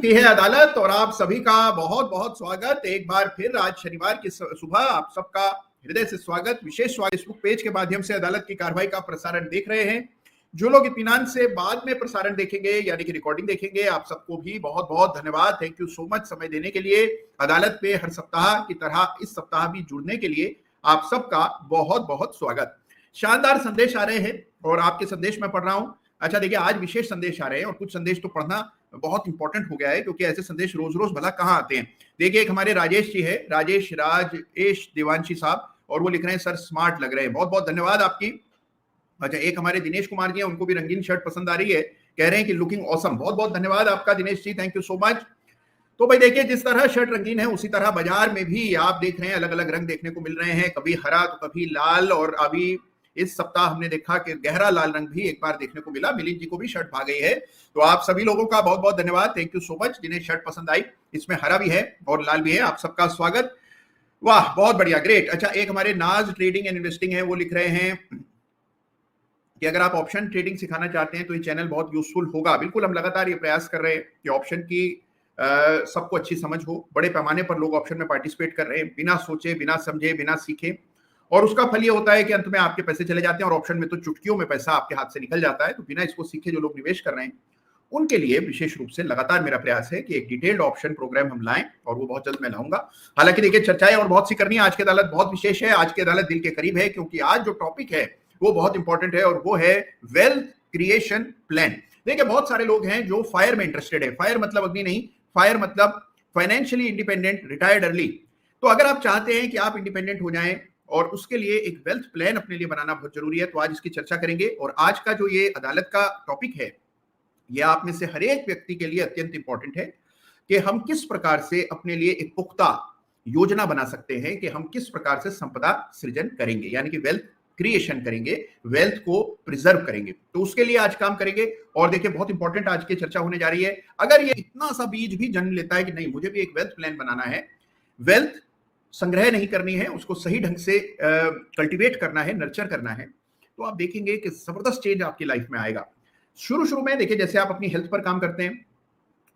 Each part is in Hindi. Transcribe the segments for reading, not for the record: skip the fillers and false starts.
चुकी है अदालत और आप सभी का बहुत बहुत स्वागत। एक बार फिर आज शनिवार की सुबह आप सबका हृदय से स्वागत, विशेष स्वागत। फेसबुक पेज के माध्यम से अदालत की कार्रवाई का प्रसारण देख रहे हैं। जो लोग इत्मीनान से बाद में प्रसारण देखेंगे यानी कि रिकॉर्डिंग देखेंगे, आप सबको भी बहुत बहुत धन्यवाद। थैंक यू सो मच समय देने के लिए। अदालत पे हर सप्ताह की तरह इस सप्ताह भी जुड़ने के लिए आप सबका बहुत बहुत स्वागत। शानदार संदेश आ रहे हैं और आपके संदेश मैं पढ़ रहा हूं। अच्छा देखिए, आज विशेष संदेश आ रहे हैं और कुछ संदेश तो पढ़ना बहुत इंपॉर्टेंट हो गया है क्योंकि ऐसे संदेश रोज रोज भला कहाँ आते हैं। देखिए, एक हमारे राजेश जी है, राजेश देवांशी साहब, और वो लिख रहे हैं सर स्मार्ट लग रहे हैं, बहुत बहुत धन्यवाद आपकी। अच्छा, एक हमारे दिनेश कुमार जी हैं, उनको भी रंगीन शर्ट पसंद आ रही है, कह रहे हैं कि लुकिंग ऑसम, बहुत बहुत धन्यवाद आपका Dinesh ji, thank you so much. तो भाई देखिए, जिस तरह शर्ट रंगीन है उसी तरह बाजार में भी आप देख रहे हैं अलग अलग रंग देखने को मिल रहे हैं, कभी हरा तो कभी लाल, और अभी इस सप्ताह हमने देखा कि गहरा लाल रंग भी एक बार देखने को मिला। मिलिंद जी को भी शर्ट भा गई है, तो आप सभी लोगों का बहुत बहुत धन्यवाद, थैंक यू सो मच जिन्हें शर्ट पसंद आई। इसमें हरा भी है और लाल भी है, आप सबका स्वागत। वाह, बहुत बढ़िया, ग्रेट। अच्छा, एक हमारे नाज ट्रेडिंग एंड इन्वेस्टिंग है, वो लिख रहे हैं कि अगर आप ऑप्शन ट्रेडिंग सिखाना चाहते हैं तो ये चैनल बहुत यूजफुल होगा। बिल्कुल, हम लगातार ये प्रयास कर रहे हैं कि ऑप्शन की सबको अच्छी समझ हो। बड़े पैमाने पर लोग ऑप्शन में पार्टिसिपेट कर रहे हैं बिना सोचे, बिना समझे, बिना सीखे, और उसका फल ये होता है कि अंत में आपके पैसे चले जाते हैं। और ऑप्शन में तो चुटकियों में पैसा आपके हाथ से निकल जाता है। तो बिना इसको सीखे जो लोग निवेश कर रहे हैं उनके लिए विशेष रूप से लगातार मेरा प्रयास है कि एक डिटेल्ड ऑप्शन प्रोग्राम हम लाएं, और वो बहुत जल्द मैं लाऊंगा। हालांकि देखिए, चर्चाएं और बहुत सी करनी है। आज की अदालत बहुत विशेष है, आज की अदालत दिल के करीब है, क्योंकि आज जो टॉपिक है वो बहुत इंपॉर्टेंट है और वो है वेल्थ क्रिएशन प्लान। देखिए, बहुत सारे लोग हैं जो फायर में इंटरेस्टेड है। फायर मतलब अग्नि नहीं, फायर मतलब फाइनेंशियली इंडिपेंडेंट, रिटायर्ड अर्ली। तो अगर आप चाहते हैं कि आप इंडिपेंडेंट हो जाएं और उसके लिए एक वेल्थ प्लान अपने लिए बनाना बहुत जरूरी है, तो आज इसकी चर्चा करेंगे। और आज का जो ये अदालत का टॉपिक है, ये आप में से हर एक व्यक्ति के लिए अत्यंत इंपॉर्टेंट है कि हम किस प्रकार से अपने लिए एक पुख्ता योजना बना सकते हैं कि हम किस प्रकार से संपदा सृजन करेंगे, यानी कि वेल्थ क्रिएशन करेंगे, वेल्थ को प्रिजर्व करेंगे। तो उसके लिए आज काम करेंगे। और देखिए, बहुत इंपॉर्टेंट आज की चर्चा होने जा रही है। अगर ये इतना सा बीज भी जन्म लेता है कि नहीं, मुझे भी एक वेल्थ प्लान बनाना है, वेल्थ संग्रह नहीं करनी है, उसको सही ढंग से कल्टीवेट करना है, नर्चर करना है, तो आप देखेंगे कि जबरदस्त चेंज आपकी लाइफ में आएगा। शुरू में देखिए, जैसे आप अपनी हेल्थ पर काम करते हैं,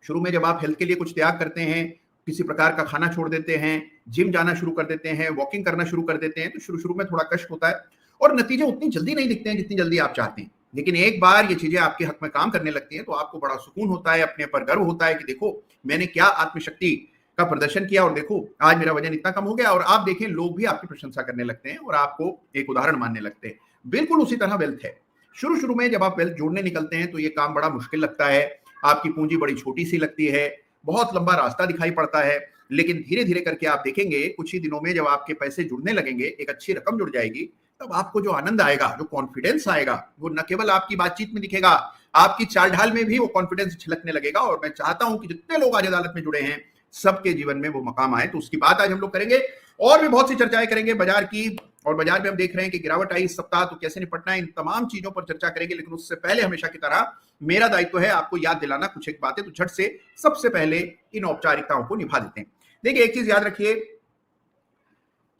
शुरू में जब आप हेल्थ के लिए कुछ त्याग करते हैं, किसी प्रकार का खाना छोड़ देते हैं, जिम जाना शुरू कर देते हैं, वॉकिंग करना शुरू कर देते हैं, तो शुरू में थोड़ा कष्ट होता है और नतीजे उतनी जल्दी नहीं दिखते हैं जितनी जल्दी आप चाहते हैं। लेकिन एक बार ये चीजें आपके हक में काम करने लगती हैं तो आपको बड़ा सुकून होता है, अपने पर गर्व होता है कि देखो मैंने क्या आत्मशक्ति का प्रदर्शन किया, और देखो आज मेरा वजन इतना कम हो गया। और आप देखें, लोग भी आपकी प्रशंसा करने लगते हैं और आपको एक उदाहरण मानने लगते हैं। बिल्कुल उसी तरह वेल्थ है। शुरू में जब आप वेल्थ जोड़ने निकलते हैं तो ये काम बड़ा मुश्किल लगता है, आपकी पूंजी बड़ी छोटी सी लगती है, बहुत लंबा रास्ता दिखाई पड़ता है। लेकिन धीरे धीरे करके आप देखेंगे कुछ ही दिनों में जब आपके पैसे जुड़ने लगेंगे, एक अच्छी रकम जुड़ जाएगी, तब आपको जो आनंद आएगा, जो कॉन्फिडेंस आएगा, वो न केवल आपकी बातचीत में दिखेगा, आपकी चाल ढाल में भी वो कॉन्फिडेंस झलकने लगेगा। और मैं चाहता हूं कि जितने लोग आज अदालत में जुड़े हैं सबके जीवन में वो मकाम आए। तो उसकी बात आज हम लोग करेंगे और भी बहुत सी चर्चाएं करेंगे बाजार की। और बाजार में हम देख रहे हैं कि गिरावट आई इस सप्ताह, तो कैसे निपटना है, इन तमाम चीजों पर चर्चा करेंगे। लेकिन उससे पहले हमेशा की तरह मेरा दायित्व है आपको याद दिलाना कुछ एक बातें। तो झट से सबसे पहले इन औपचारिकताओं को निभा देते हैं। देखिए, एक चीज याद रखिए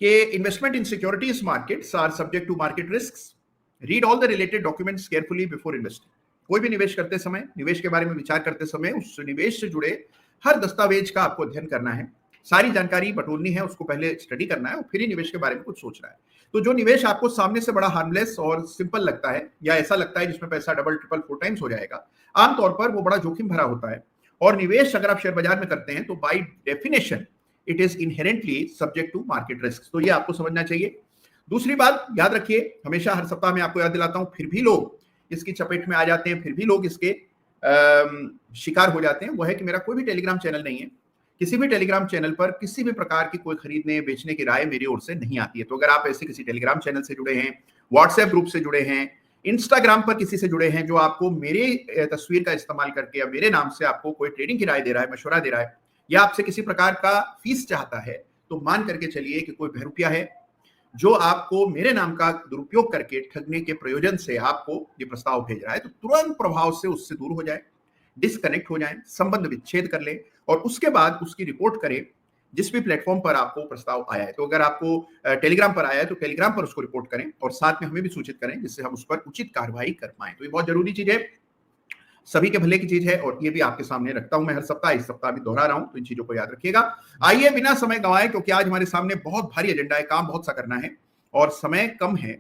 कि investment in securities markets are subject to market risks. Read all the related documents carefully before investing. कोई भी निवेश करते समय, निवेश के बारे में विचार करते समय, उस निवेश से जुड़े हर दस्तावेज का आपको अध्ययन करना है, सारी जानकारी बटोरनी है, उसको पहले स्टडी करना है और फिर ही निवेश के बारे में कुछ सोचना है। तो जो निवेश आपको सामने से बड़ा हार्मलेस और सिंपल लगता है, या ऐसा लगता है जिसमें पैसा डबल ट्रिपल 4 टाइम्स हो जाएगा, आमतौर पर वो बड़ा जोखिम भरा होता है। और निवेश अगर आप शेयर बाजार में करते हैं तो by definition it is inherently subject to market risk. तो ये आपको समझना चाहिए। दूसरी बात याद रखिए, हमेशा हर सप्ताह में आपको याद दिलाता हूं, फिर भी लोग इसकी चपेट में आ जाते हैं, फिर भी लोग इसके शिकार हो जाते हैं, वो है कि मेरा कोई भी टेलीग्राम चैनल नहीं है। किसी भी टेलीग्राम चैनल पर किसी भी प्रकार की कोई खरीदने बेचने की राय मेरी ओर से नहीं आती है। तो अगर आप ऐसे किसी टेलीग्राम चैनल से जुड़े हैं, व्हाट्सएप ग्रुप से जुड़े हैं, इंस्टाग्राम पर किसी से जुड़े हैं जो आपको मेरी तस्वीर का इस्तेमाल करके या मेरे नाम से आपको कोई ट्रेडिंग की राय दे रहा है, मशवरा दे रहा है, या आपसे किसी प्रकार का फीस चाहता है, तो मान करके चलिए कि कोई बहरूपिया है जो आपको मेरे नाम का दुरुपयोग करके ठगने के प्रयोजन से आपको ये प्रस्ताव भेज रहा है। तो तुरंत प्रभाव से उससे दूर हो जाए, डिस्कनेक्ट हो जाए, संबंध विच्छेद कर ले और उसके बाद उसकी रिपोर्ट करें जिस भी प्लेटफॉर्म पर आपको प्रस्ताव आया है। तो अगर आपको टेलीग्राम पर आया है तो टेलीग्राम पर उसको रिपोर्ट करें और साथ में हमें भी सूचित करें जिससे हम उस पर उचित कार्रवाई कर पाए। तो ये बहुत जरूरी चीज है। सभी के भले की चीज है और ये भी आपके सामने रखता हूं मैं हर सप्ताह, इस सप्ताह भी दोहरा रहा हूं, तो इन चीजों को याद रखिएगा। आइए बिना समय गंवाए, क्योंकि आज हमारे सामने बहुत भारी एजेंडा है, काम बहुत सा करना है और समय कम है,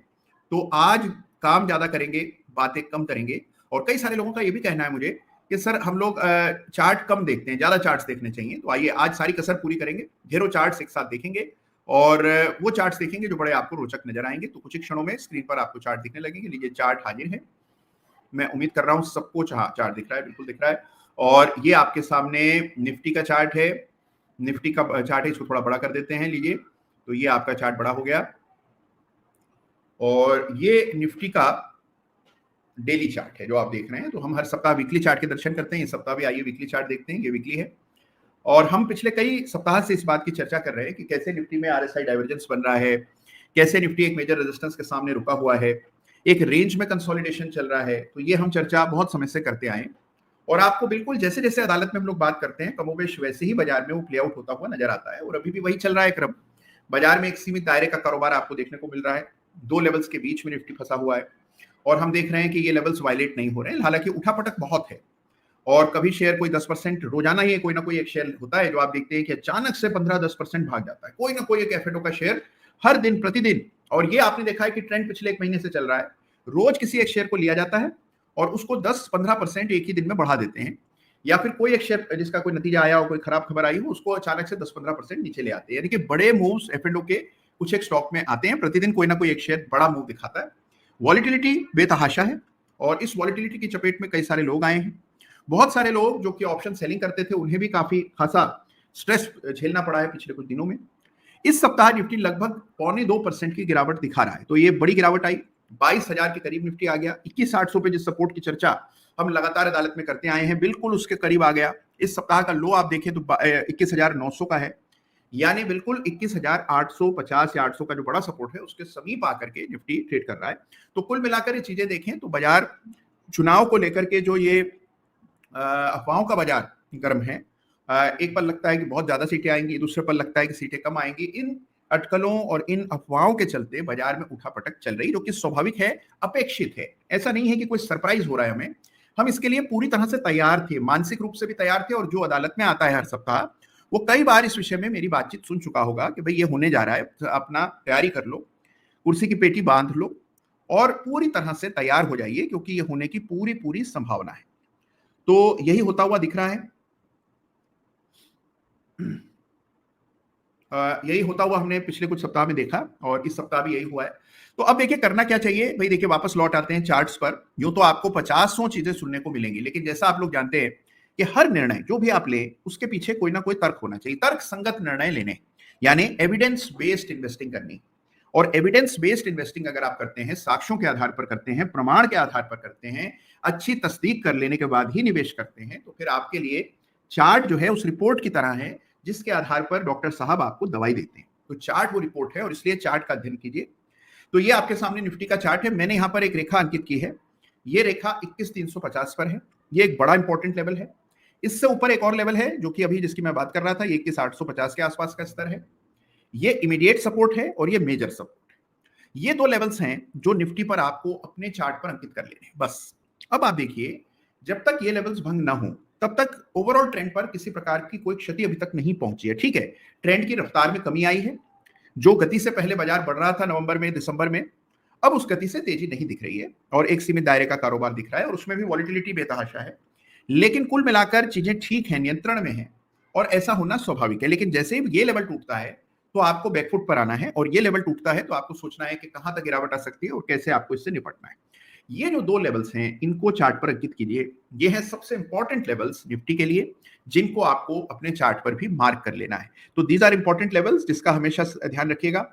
तो आज काम ज्यादा करेंगे, बातें कम करेंगे। और कई सारे लोगों का ये भी कहना है मुझे कि सर हम लोग चार्ट कम देखते हैं, ज्यादा चार्ट्स देखने चाहिए। तो आइए आज सारी कसर पूरी करेंगे, ढेरों चार्ट्स एक साथ देखेंगे और वो चार्ट्स देखेंगे जो बड़े आपको रोचक नजर आएंगे। तो कुछ ही क्षणों में स्क्रीन पर आपको चार्ट दिखने लगेंगे। लीजिए चार्ट हाजिर है, मैं उम्मीद कर रहा हूं सबको चार्ट दिख रहा है, बिल्कुल दिख रहा है। और ये आपके सामने निफ्टी का चार्ट है, निफ्टी का चार्ट है, इसको थोड़ा बड़ा कर देते हैं। लीजिए, तो ये आपका चार्ट बड़ा हो गया और ये निफ्टी का डेली चार्ट है जो आप देख रहे हैं। तो हम हर सप्ताह वीकली चार्ट के दर्शन करते हैं, इस सप्ताह भी आइए वीकली चार्ट देखते हैं। ये वीकली है और हम पिछले कई सप्ताह से इस बात की चर्चा कर रहे हैं कि कैसे निफ्टी में आरएसआई डाइवर्जेंस बन रहा है, कैसे निफ्टी एक मेजर रेजिस्टेंस के सामने रुका हुआ है, एक रेंज में कंसोलिडेशन चल रहा है। तो ये हम चर्चा बहुत समय से करते आए और आपको बिल्कुल जैसे जैसे अदालत में हम लोग बात करते हैं कमोबेश वैसे ही बाजार में वो प्ले आउट होता हुआ नजर आता है और अभी भी वही चल रहा है क्रम। बाजार में एक सीमित दायरे का कारोबार आपको देखने को मिल रहा है, दो लेवल्स के बीच में निफ्टी फंसा हुआ है और हम देख रहे हैं कि ये लेवल्स वायलेट नहीं हो रहे हैं। हालांकि उठापटक बहुत है और कभी शेयर कोई 10% रोजाना ही कोई ना कोई एक शेयर होता है जो आप देखते हैं कि अचानक से 15-10% भाग जाता है, कोई ना कोई एक एफएटओ का शेयर हर दिन प्रतिदिन। और ये आपने देखा है कि ट्रेंड पिछले एक महीने से चल रहा है, रोज किसी एक शेयर को लिया जाता है और उसको 10-15% एक ही दिन में बढ़ा देते हैं, या फिर कोई एक शेयर जिसका कोई नतीजा आया हो, कोई खराब खबर आई हो, उसको अचानक से 10-15% नीचे ले आते हैं। यानी कि बड़े मूव्स एफएनओ के कुछ एक स्टॉक में आते हैं, प्रतिदिन कोई ना कोई एक शेयर बड़ा मूव दिखाता है। वॉलिटिलिटी बेतहाशा है और इस वॉलिटिलिटी की चपेट में कई सारे लोग आए हैं। बहुत सारे लोग जो कि ऑप्शन सेलिंग करते थे उन्हें भी काफी खासा स्ट्रेस झेलना पड़ा है पिछले कुछ दिनों में। इस सप्ताह निफ्टी लगभग 0.25% की गिरावट दिखा रहा है, तो ये बड़ी गिरावट आई, 22,000 के करीब निफ्टी आ गया। 21,800 पे जिस सपोर्ट की चर्चा हम लगातार अदालत में करते आए हैं बिल्कुल उसके करीब आ गया। इस सप्ताह का लो आप देखें तो 21,900 का है, यानी बिल्कुल 21,850 या 800 का जो बड़ा सपोर्ट है उसके समीप आकर के निफ्टी ट्रेड कर रहा है। तो कुल मिलाकर ये चीजें देखें तो बाजार चुनाव को लेकर के जो ये अफवाहों का बाजार गर्म है, एक पल लगता है कि बहुत ज्यादा सीटें आएंगी, दूसरे पल लगता है कि सीटें कम आएंगी। इन अटकलों और इन अफवाहों के चलते बाजार में उठापटक चल रही, जो कि स्वाभाविक है, अपेक्षित है। ऐसा नहीं है कि कोई सरप्राइज हो रहा है हमें, हम इसके लिए पूरी तरह से तैयार थे, मानसिक रूप से भी तैयार थे। और जो अदालत में आता है हर सप्ताह वो कई बार इस विषय में मेरी बातचीत सुन चुका होगा कि भाई ये होने जा रहा है, अपना तैयारी कर लो, कुर्सी की पेटी बांध लो और पूरी तरह से तैयार हो जाइए, क्योंकि ये होने की पूरी पूरी संभावना है। तो यही होता हुआ दिख रहा है, यही होता हुआ हमने पिछले कुछ सप्ताह में देखा और इस सप्ताह भी यही हुआ है। तो अब देखिए करना क्या चाहिए भाई। देखिए वापस लौट आते हैं चार्ट्स पर। यूं तो आपको 50 चीजें सुनने को मिलेंगी, लेकिन जैसा आप लोग जानते हैं कि हर निर्णय जो भी आप ले उसके पीछे कोई ना कोई तर्क होना चाहिए, तर्क संगत निर्णय लेने, यानी एविडेंस बेस्ड इन्वेस्टिंग करनी। और एविडेंस बेस्ड इन्वेस्टिंग अगर आप करते हैं, साक्ष्यों के आधार पर करते हैं, प्रमाण के आधार पर करते हैं, अच्छी तस्दीक कर लेने के बाद ही निवेश करते हैं, तो फिर आपके लिए चार्ट जो है उस रिपोर्ट की तरह है जिसके आधार पर डॉक्टर साहब आपको दवाई देते हैं। तो चार्ट वो रिपोर्ट है और इसलिए चार्ट का अध्ययन कीजिए। तो ये आपके सामने निफ्टी का चार्ट है, मैंने यहां पर एक रेखा अंकित की है, ये रेखा 21,350 पर है, ये एक बड़ा इंपॉर्टेंट लेवल है। इससे ऊपर एक और लेवल है जो कि अभी जिसकी मैं बात कर रहा था, ये 21,850 के आसपास का स्तर है, ये इमीडिएट सपोर्ट है और ये मेजर सपोर्ट है। ये दो लेवल्स हैं जो निफ्टी पर आपको अपने चार्ट पर अंकित कर लेने हैं बस। अब आप देखिए, जब तक ये लेवल्स भंग ना हो तब तक ओवरऑल ट्रेंड पर किसी प्रकार की कोई क्षति अभी तक नहीं पहुंची है। ठीक है, ट्रेंड की रफ्तार में कमी आई है, जो गति से पहले बाजार बढ़ रहा था नवंबर में, दिसंबर में, अब उस गति से तेजी नहीं दिख रही है और एक सीमित दायरे का कारोबार दिख रहा है और उसमें भी वॉलिटिलिटी बेतहाशा है। लेकिन कुल मिलाकर चीजें ठीक है, नियंत्रण में है और ऐसा होना स्वाभाविक है। लेकिन जैसे ही ये लेवल टूटता है तो आपको बैकफुट पर आना है और ये लेवल टूटता है तो आपको सोचना है कि कहां तक गिरावट आ सकती है और कैसे आपको इससे निपटना है। ये जो दो लेवल्स हैं इनको चार्ट पर अंकित कीजिए। ये है सबसे इंपॉर्टेंट लेवल्स निफ्टी के लिए, जिनको आपको अपने चार्ट पर भी मार्क कर लेना है। तो दीज आर इंपॉर्टेंट लेवल्स जिसका हमेशा ध्यान रखिएगा।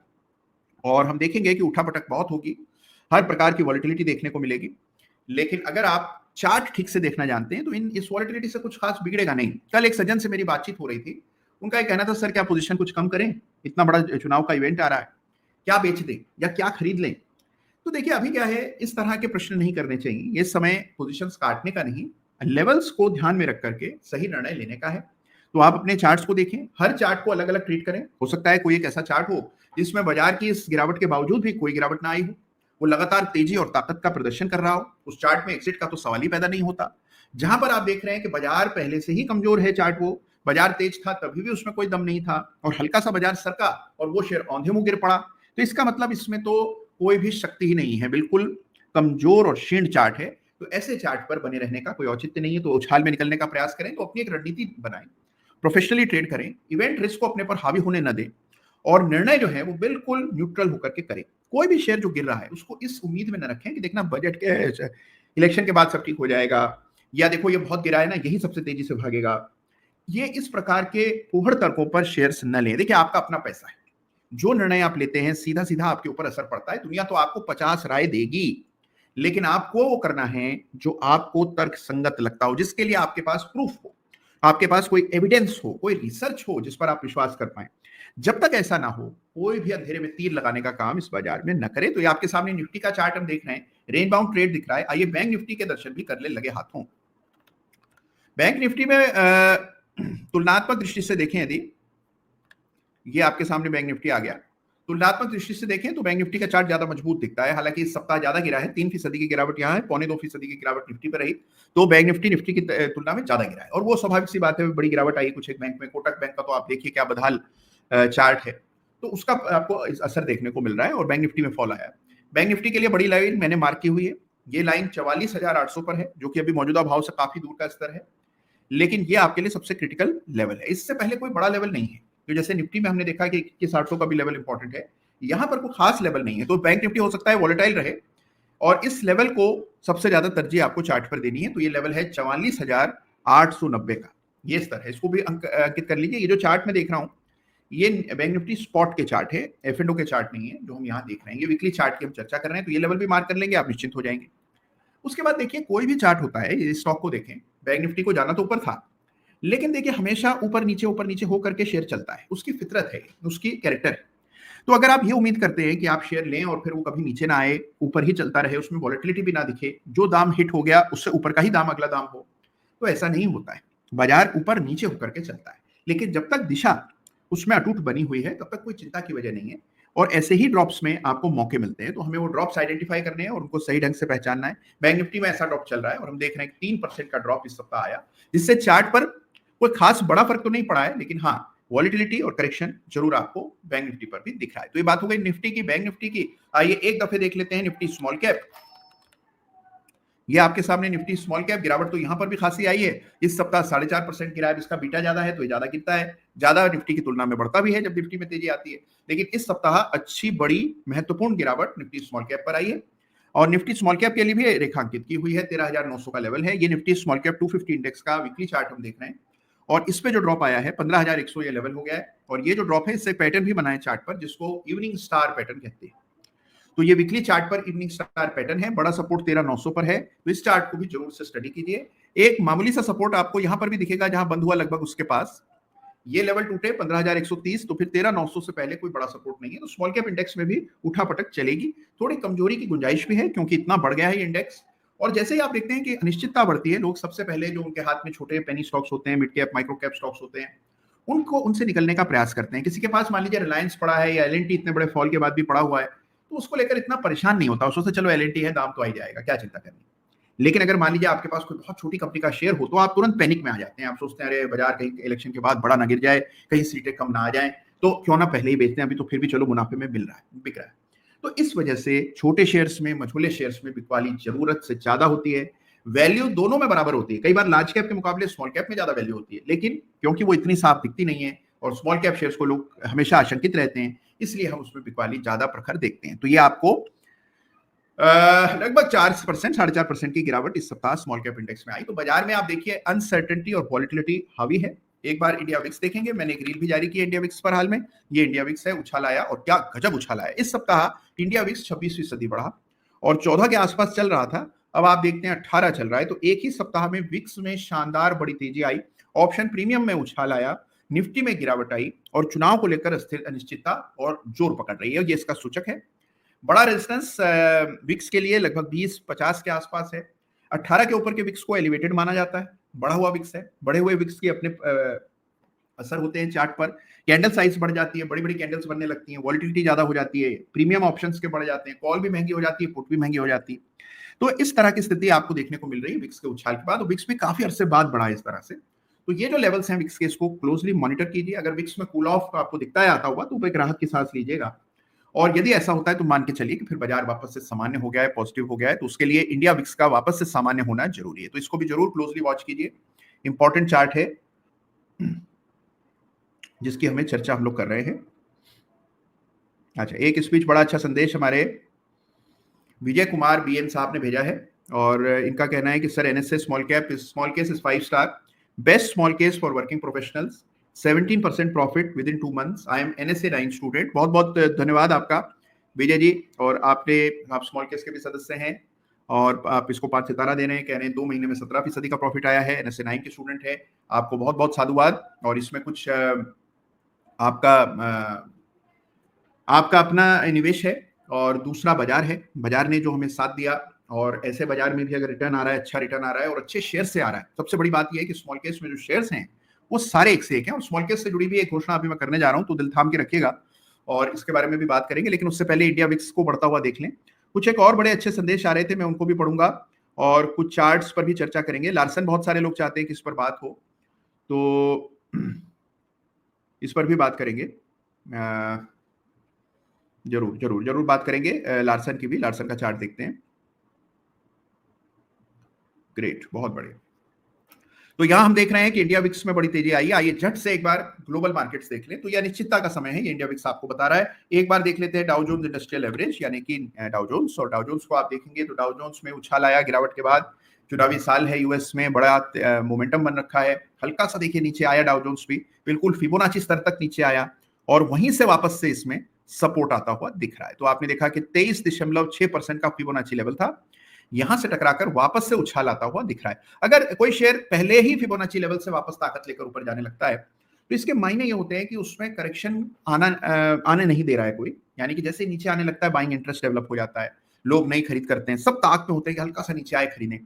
और हम देखेंगे कि उठापटक बहुत होगी, हर प्रकार की वॉलिटिलिटी देखने को मिलेगी, लेकिन अगर आप चार्ट ठीक से देखना जानते हैं तो इस वॉलिटिलिटी से कुछ खास बिगड़ेगा नहीं। कल एक सज्जन से मेरी बातचीत हो रही थी, उनका कहना था सर क्या पोजीशन कुछ कम करें, इतना बड़ा चुनाव का इवेंट आ रहा है, क्या बेच दें या क्या खरीद लें। तो देखिए अभी क्या है, इस तरह के प्रश्न नहीं करने चाहिए, ये समय पोजीशंस काटने का नहीं, लेवल्स को ध्यान में रख करके सही निर्णय लेने का है। तो आप अपने चार्ट्स को देखें, हर चार्ट को अलग अलग ट्रीट करें। हो सकता है कोई एक ऐसा चार्ट हो जिसमें बाजार की इस गिरावट के बावजूद भी कोई गिरावट ना आई हो, वो लगातार तेजी और ताकत का प्रदर्शन कर रहा हो, उस चार्ट में एग्जिट का तो सवाल ही पैदा नहीं होता। जहां पर आप देख रहे हैं कि बाजार पहले से ही कमजोर है, चार्ट वो बाजार तेज था तभी भी उसमें कोई दम नहीं था और हल्का सा बाजार सरका और वो शेयर औंधे मुंह गिर पड़ा। तो इसका मतलब इसमें तो कोई भी शक्ति ही नहीं है, बिल्कुल कमजोर और क्षीण चार्ट है। तो ऐसे चार्ट पर बने रहने का कोई औचित्य नहीं है। तो उछाल में निकलने का प्रयास करें तो अपनी एक रणनीति बनाएं, प्रोफेशनली ट्रेड करें, इवेंट रिस्क को अपने पर हावी होने न दें और निर्णय जो है वो बिल्कुल न्यूट्रल होकर के करें। कोई भी शेयर जो गिर रहा है उसको इस उम्मीद में न रखें कि देखना बजट के इलेक्शन के बाद सब ठीक हो जाएगा, या देखो ये बहुत गिरा है ना, यही सबसे तेजी से भागेगा। ये इस प्रकार के फूहड़ तर्कों पर शेयर्स न लें। देखिए आपका अपना पैसा है, जो निर्णय आप लेते हैं सीधा सीधा आपके ऊपर असर पड़ता है। दुनिया तो आपको 50 राय देगी, लेकिन आपको वो करना है जो आपको तर्क संगत लगता हो, जिसके लिए आपके पास प्रूफ हो, आपके पास कोई एविडेंस हो, कोई रिसर्च हो जिस पर आप विश्वास कर पाए। जब तक ऐसा ना हो कोई भी अंधेरे में तीर लगाने का काम इस बाजार में न करे। तो ये आपके सामने निफ्टी का चार्ट हम देख रहे हैं, रेंज बाउंड ट्रेड दिख रहा है। आइए बैंक निफ्टी के दर्शन भी कर ले लगे हाथों। बैंक निफ्टी में तुलनात्मक दृष्टि से देखें, यदि ये आपके सामने बैंक निफ्टी आ गया, तुलनात्मक दृष्टि से देखें तो बैंक निफ्टी का चार्ट ज्यादा मजबूत दिखता है। हालांकि इस सप्ताह ज्यादा गिरा है, 3% की गिरावट यहाँ है, 2.25% की गिरावट निफ्टी पर रही, तो बैंक निफ्टी की तुलना में ज्यादा गिरा है। और वो स्वाभाविक सी बात है, बड़ी गिरावट आई कुछ एक बैंक में, कोटक बैंक का तो आप देखिए क्या बदहाल चार्ट है, तो उसका आपको असर देखने को मिल रहा है और बैंक निफ्टी में फॉल आया। बैंक निफ्टी के लिए बड़ी लाइन मैंने मार्क की हुई है, ये लाइन 44,800 पर है, जो कि अभी मौजूदा भाव से काफी दूर का स्तर है, लेकिन ये आपके लिए सबसे क्रिटिकल लेवल है। इससे पहले कोई बड़ा लेवल नहीं है। तो जैसे निफ्टी में हमने देखा कि 21,800 का भी लेवल इंपॉर्टेंट है, यहाँ पर कोई खास लेवल नहीं है। तो बैंक निफ्टी हो सकता है वॉलेटाइल रहे और इस लेवल को सबसे ज्यादा तरजीह आपको चार्ट पर देनी है। तो ये लेवल है 44,890 का, ये स्तर है, इसको भी अंकित कर लीजिए। ये जो चार्ट में देख रहा हूँ ये बैंक निफ्टी स्पॉट के चार्ट है, F&O के चार्ट नहीं है जो हम यहाँ देख रहे हैं। ये वीकली चार्ट की हम चर्चा कर रहे हैं, तो ये लेवल भी मार्क कर लेंगे, आप निश्चिंत हो जाएंगे। उसके बाद देखिए कोई भी चार्ट होता है, ये स्टॉक को देखें, बैंक निफ्टी को जाना तो ऊपर था, लेकिन देखिए हमेशा ऊपर नीचे होकर के शेयर चलता है, उसकी फितरत है, उसकी कैरेक्टर है। तो अगर आप ये उम्मीद करते हैं कि आप शेयर लें और फिर वो कभी नीचे ना आए, ऊपर ही चलता रहे, उसमें वॉलेटिलिटी भी ना दिखे, जो दाम हिट हो गया उससे ऊपर का ही दाम अगला दाम हो, तो ऐसा नहीं होता है। बाजार ऊपर नीचे होकर के चलता है, लेकिन जब तक दिशा उसमें अटूट बनी हुई है तब तक कोई चिंता की वजह नहीं है। और ऐसे ही ड्रॉप्स में आपको मौके मिलते हैं, तो हमें वो ड्रॉप्स आइडेंटिफाई करने हैं और उनको सही ढंग से पहचानना है। बैंक निफ्टी में ऐसा ड्रॉप चल रहा है और हम देख रहे हैं 3% का ड्रॉप इस सप्ताह आया, जिससे चार्ट पर कोई खास बड़ा फर्क तो नहीं पड़ा है, लेकिन हाँ वॉलिटिलिटी और करेक्शन जरूर आपको बैंक निफ्टी पर भी दिख रहा है। तो ये बात हो गई निफ्टी की, बैंक निफ्टी की। आइए एक दफे देख लेते हैं निफ्टी स्मॉल कैप। ये आपके सामने निफ्टी स्मॉल कैप, गिरावट तो यहां पर भी खासी आई है। इस सप्ताह 4.5% गिरा है, इसका बीटा ज्यादा है तो ये ज्यादा गिरता है, ज्यादा निफ्टी की तुलना में बढ़ता भी है जब निफ्टी में तेजी आती है। लेकिन इस सप्ताह अच्छी बड़ी महत्वपूर्ण गिरावट निफ्टी स्मॉल कैप पर आई है और निफ्टी स्मॉल कैप के लिए भी रेखांकित की हुई है, 13,900 का लेवल है। ये निफ्टी स्मॉल कैप 250 इंडेक्स का वीकली चार्ट हम देख रहे हैं और इस पे जो ड्रॉप आया है 15,100 ये लेवल हो गया है। और ये जो ड्रॉप है इससे पैटर्न भी बना है चार्ट पर, जिसको इवनिंग स्टार पैटर्न कहते हैं। तो ये वीकली चार्ट पर इवनिंग स्टार पैटर्न है, बड़ा सपोर्ट 13,900 पर है, तो इस चार्ट को भी जरूर से स्टडी कीजिए। एक मामूली सा सपोर्ट आपको यहां पर भी दिखेगा, जहां बंद हुआ लगभग उसके पास, ये लेवल टूटे 15,130, तो फिर 13,900 से पहले कोई बड़ा सपोर्ट नहीं है। तो स्मॉल कैप इंडेक्स में भी उठापटक चलेगी, थोड़ी कमजोरी की गुंजाइश भी है क्योंकि इतना बढ़ गया है इंडेक्स। और जैसे ही आप देखते हैं कि अनिश्चितता बढ़ती है, लोग सबसे पहले जो उनके हाथ में छोटे पेनी स्टॉक्स होते हैं, mid cap micro cap stocks होते हैं, उनसे निकलने का प्रयास करते हैं। किसी के पास मान लीजिए रिलायंस पड़ा है या L&T इतने बड़े फॉल के बाद भी पड़ा हुआ है, तो उसको लेकर इतना परेशान नहीं होता, उससे चलो L&T है, दाम तो आ ही जाएगा, क्या चिंता करनी। लेकिन अगर मान लीजिए आपके पास कोई बहुत छोटी कंपनी का शेयर हो तो आप तुरंत पैनिक में आ जाते हैं, आप सोचते हैं अरे बाजार कहीं इलेक्शन के बाद बड़ा ना गिर जाए, कहीं सीटें कम ना आ जाए, तो क्यों ना पहले ही बेचते हैं, अभी तो फिर भी चलो मुनाफे में बिक रहा है। तो इस वजह से छोटे शेयर्स में, मझोले शेयर्स में बिकवाली जरूरत से ज्यादा होती है। वैल्यू दोनों में बराबर होती है, कई बार लार्ज कैप के मुकाबले स्मॉल कैप में ज्यादा वैल्यू होती है, लेकिन क्योंकि वो इतनी साफ दिखती नहीं है और स्मॉल कैप शेयर्स को लोग हमेशा आशंकित रहते हैं, इसलिए हम उसमें बिकवाली ज्यादा प्रखर देखते हैं। तो ये आपको लगभग 4%, 4.5% की गिरावट इस सप्ताह स्मॉल कैप इंडेक्स में आई। तो बाजार में आप देखिए अनसर्टेनिटी और वॉलिटिलिटी हावी है। एक बार इंडिया विक्स देखेंगे, मैंने एक रील भी जारी की है इंडिया विक्स पर हाल में। ये इंडिया विक्स है, उछाल आया और क्या गजब उछाल आया। इस सप्ताह इंडिया विक्स 26% बढ़ा और 14 के आसपास चल रहा था, अब आप देखते हैं 18 चल रहा है। तो एक ही सप्ताह में विक्स में शानदार बड़ी तेजी आई, ऑप्शन प्रीमियम में उछाल आया, निफ्टी में गिरावट आई और चुनाव को लेकर स्थिर अनिश्चितता और जोर पकड़ रही है, ये इसका सूचक है। बड़ा रेजिस्टेंस विक्स के लिए लगभग 20-50 के आसपास है। 18 के ऊपर के विक्स को एलिवेटेड माना जाता है, बढ़ा हुआ विक्स है। बढ़े हुए विक्स के अपने असर होते हैं चार्ट पर, कैंडल साइज बढ़ जाती है, बड़ी बड़ी कैंडल्स बनने लगती हैं, वॉलिटिलिटी ज्यादा हो जाती है, प्रीमियम ऑप्शंस के बढ़ जाते हैं, कॉल भी महंगी हो जाती है, पुट भी महंगी हो जाती है। तो इस तरह की स्थिति आपको देखने को मिल रही है विक्स के उछाल के बाद, और विक्स में काफी अरसे बाद बढ़ा है इस तरह से। तो ये जो लेवल्स हैं विक्स के, इसको क्लोजली मॉनिटर कीजिए। अगर विक्स में कूल ऑफ आपको दिखता है आता हुआ तो एक राहत की सांस लीजिएगा, और यदि ऐसा होता है तो मान के चलिए कि फिर बाजार वापस से सामान्य हो गया है, पॉजिटिव हो गया है, तो उसके लिए इंडिया विक्स का वापस से सामान्य होना जरूरी है। तो इसको भी जरूर क्लोजली वॉच कीजिए। इंपॉर्टेंट चार्ट है जिसकी हमें चर्चा हम लोग कर रहे हैं। अच्छा, एक स्पीच बड़ा अच्छा संदेश हमारे विजय कुमार बीएन साहब ने भेजा है, और इनका कहना है कि sir NSA small case is 5 star, best small case for working professionals, 17% profit with in 2 months। I am NSA 9 student. बहुत बहुत धन्यवाद आपका विजय जी, और आप स्मॉल केस के भी सदस्य हैं, और आप इसको 5 सितारा दे रहे हैं, कह रहे हैं 2 महीने में 17% का प्रॉफिट आया है, एनएसए 9 के स्टूडेंट है। आपको बहुत बहुत साधुवाद। और इसमें कुछ आपका अपना निवेश है, और दूसरा बाजार है। बाजार ने जो हमें साथ दिया, और ऐसे बाजार में भी अगर रिटर्न आ रहा है, अच्छा रिटर्न आ रहा है और अच्छे शेयर से आ रहा है। सबसे बड़ी बात यह है कि स्मॉल केस में जो शेयर्स हैं वो सारे एक से एक हैं। और स्मॉल केस से जुड़ी भी एक घोषणा अभी मैं करने जा रहा हूं, तो दिल थाम के रखिएगा, और इसके बारे में भी बात करेंगे। लेकिन उससे पहले इंडिया विक्स को बढ़ता हुआ देख लें। कुछ एक और बड़े अच्छे संदेश आ रहे थे, मैं उनको भी पढ़ूंगा, और कुछ चार्ट्स पर भी चर्चा करेंगे। लार्सन, बहुत सारे लोग चाहते हैं कि इस पर बात हो, तो इस पर भी बात करेंगे। जरूर जरूर जरूर बात करेंगे लार्सन की भी। लार्सन का चार्ट देखते हैं। ग्रेट, बहुत बढ़िया। तो यहां हम देख रहे हैं कि इंडिया विक्स में बड़ी तेजी आई है। आइए झट से एक बार ग्लोबल मार्केट्स देख लें। तो यह अनिश्चितता का समय है, ये इंडिया विक्स आपको बता रहा है। एक बार देख लेते हैं डाउ जोन्स इंडस्ट्रियल एवरेज, यानी कि डाउ जोन्स। और डाउ जोन्स को आप देखेंगे तो डाउ जोन्स में उछाल आया गिरावट के बाद। चुनावी साल है, यूएस में बड़ा मोमेंटम बन रखा है। हल्का सा देखिए नीचे आया डाउ जोन्स भी, बिल्कुल फिबोनाची स्तर तक नीचे आया, और वहीं से वापस से इसमें सपोर्ट आता हुआ दिख रहा है। तो आपने देखा कि 23.6% का फिबोनाची लेवल था, यहां से टकराकर वापस से उछाल आता हुआ दिख रहा है। अगर कोई शेयर पहले ही फिबोनाची लेवल से वापस ताकत लेकर ऊपर जाने लगता है, तो इसके मायने ये होते हैं कि उसमें करेक्शन आने नहीं दे रहा है कोई। यानी कि जैसे नीचे आने लगता है, बाइंग इंटरेस्ट डेवलप हो जाता है, लोग नहीं खरीद करते हैं, सब ताक में होते हैं कि हल्का सा नीचे आए खरीदें।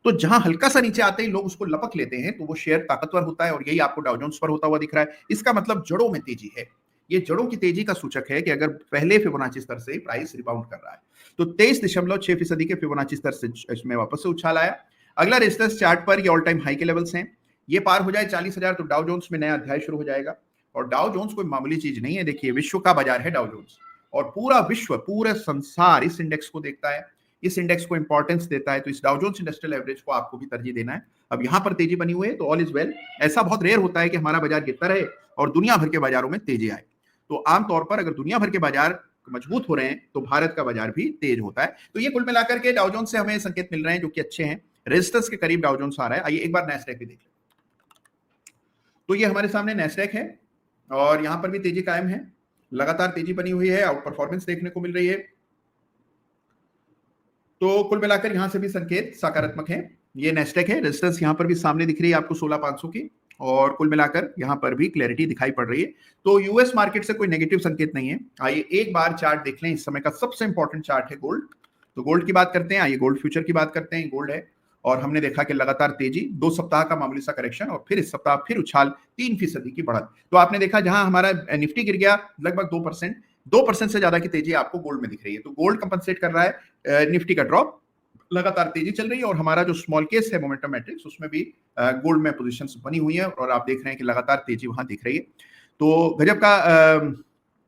तो जहां हल्का सा नीचे आते ही लोग उसको लपक लेते हैं, तो वो शेयर ताकतवर होता है, और यही आपको डाउ जोन्स पर होता हुआ दिख रहा है। इसका मतलब जड़ों में तेजी है। ये जड़ों की तेजी का सूचक है कि अगर पहले फिबोनाची स्तर से प्राइस रिबाउंड कर रहा है, तो 23.6% के फिबोनाची स्तर से इसमें वापस से उछाल आया। अगला रेजिस्टेंस चार्ट पर ये ऑल टाइम हाई के लेवल्स हैं। ये पार हो जाए 40,000 तो डाउ जोन्स में नया अध्याय शुरू हो जाएगा। और डाउ जोन्स कोई मामूली चीज नहीं है। देखिए, विश्व का बाजार है डाउ जोन्स, और पूरा विश्व, पूरा संसार इस इंडेक्स को देखता है, इस इंडेक्स को इंपॉर्टेंस देता है। तो इस डाउ जोन्स इंडस्ट्रियल एवरेज को आपको भी तरजीह देना है। अब यहां पर तेजी बनी हुई है, तो ऑल इज वेल। ऐसा बहुत रेयर होता है कि हमारा बाजार गिरता रहे और दुनिया भर के बाजारों में तेजी आए। तो आमतौर पर अगर दुनिया भर के बाजार मजबूत हो रहे हैं, तो भारत का बाजार भी तेज होता है। तो ये कुल मिलाकर के डाउ जोन्स से हमें संकेत मिल रहे हैं जो कि अच्छे हैं। रेजिस्टेंस के करीब डाउ जोन्स आ रहा है। आइए एक बार नैस्डैक भी देख लें। तो ये हमारे सामने नैस्डैक है, और यहां पर भी तेजी कायम है, लगातार तेजी बनी हुई है, आउट परफॉर्मेंस देखने को मिल रही है। तो कुल मिलाकर यहां से भी संकेत सकारात्मक है। ये नैस्डैक है, रेजिस्टेंस यहां पर भी सामने दिख रही है आपको 16,500 की, और कुल मिलाकर यहां पर भी क्लैरिटी दिखाई पड़ रही है। तो यूएस मार्केट से कोई नेगेटिव संकेत नहीं है। आइए एक बार चार्ट देख लें। इस समय का सबसे इंपॉर्टेंट चार्ट है गोल्ड। तो गोल्ड की बात करते हैं। आइए गोल्ड फ्यूचर की बात करते हैं। गोल्ड है, और हमने देखा कि लगातार तेजी, 2 सप्ताह का मामूली सा करेक्शन, और फिर इस सप्ताह फिर उछाल 3% की बढ़त। तो आपने देखा जहां हमारा निफ्टी गिर गया लगभग 2% से ज्यादा की तेजी आपको गोल्ड में दिख रही है। तो गोल्ड कंपनसेट कर रहा है निफ्टी का ड्रॉप, लगातार तेजी चल रही है। और हमारा जो स्मॉल केस है मोमेंटम मैट्रिक्स, उसमें भी गोल्ड में पोजीशंस बनी हुई है, और आप देख रहे हैं कि लगातार तेजी वहां दिख रही है। तो गजब का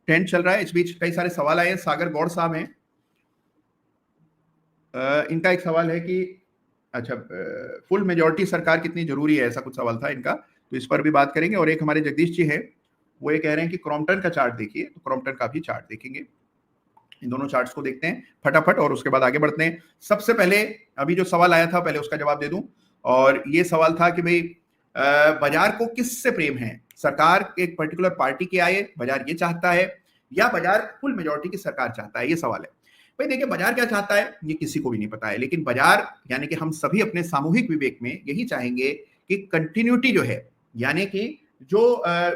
ट्रेंड चल रहा है। इस बीच कई सारे सवाल आए हैं। सागर गौड़ साहब हैं, इनका एक सवाल है कि अच्छा, फुल मेजॉरिटी सरकार कितनी जरूरी है, ऐसा कुछ सवाल था इनका। तो इस पर भी बात करेंगे। और एक हमारे जगदीश जी हैं, वो ये कह रहे हैं कि क्रॉम्पटन का चार्ट देखिए। तो क्रॉम्पटन का भी चार्ट देखेंगे। इन दोनों चार्ट्स को देखते हैं फटाफट, और उसके बाद आगे बढ़ते हैं। सबसे पहले अभी जो सवाल आया था, पहले उसका जवाब दे दूं। और ये सवाल था कि भाई बाजार को किससे प्रेम है, सरकार एक पर्टिकुलर पार्टी के आए, बाजार ये चाहता है, या बाजार फुल मेजॉरिटी की सरकार चाहता है, ये सवाल है। भाई देखिए, बाजार क्या चाहता है ये किसी को भी नहीं पता है, लेकिन बाजार यानी कि हम सभी अपने सामूहिक विवेक में यही चाहेंगे कि कंटिन्यूटी जो है, यानी कि जो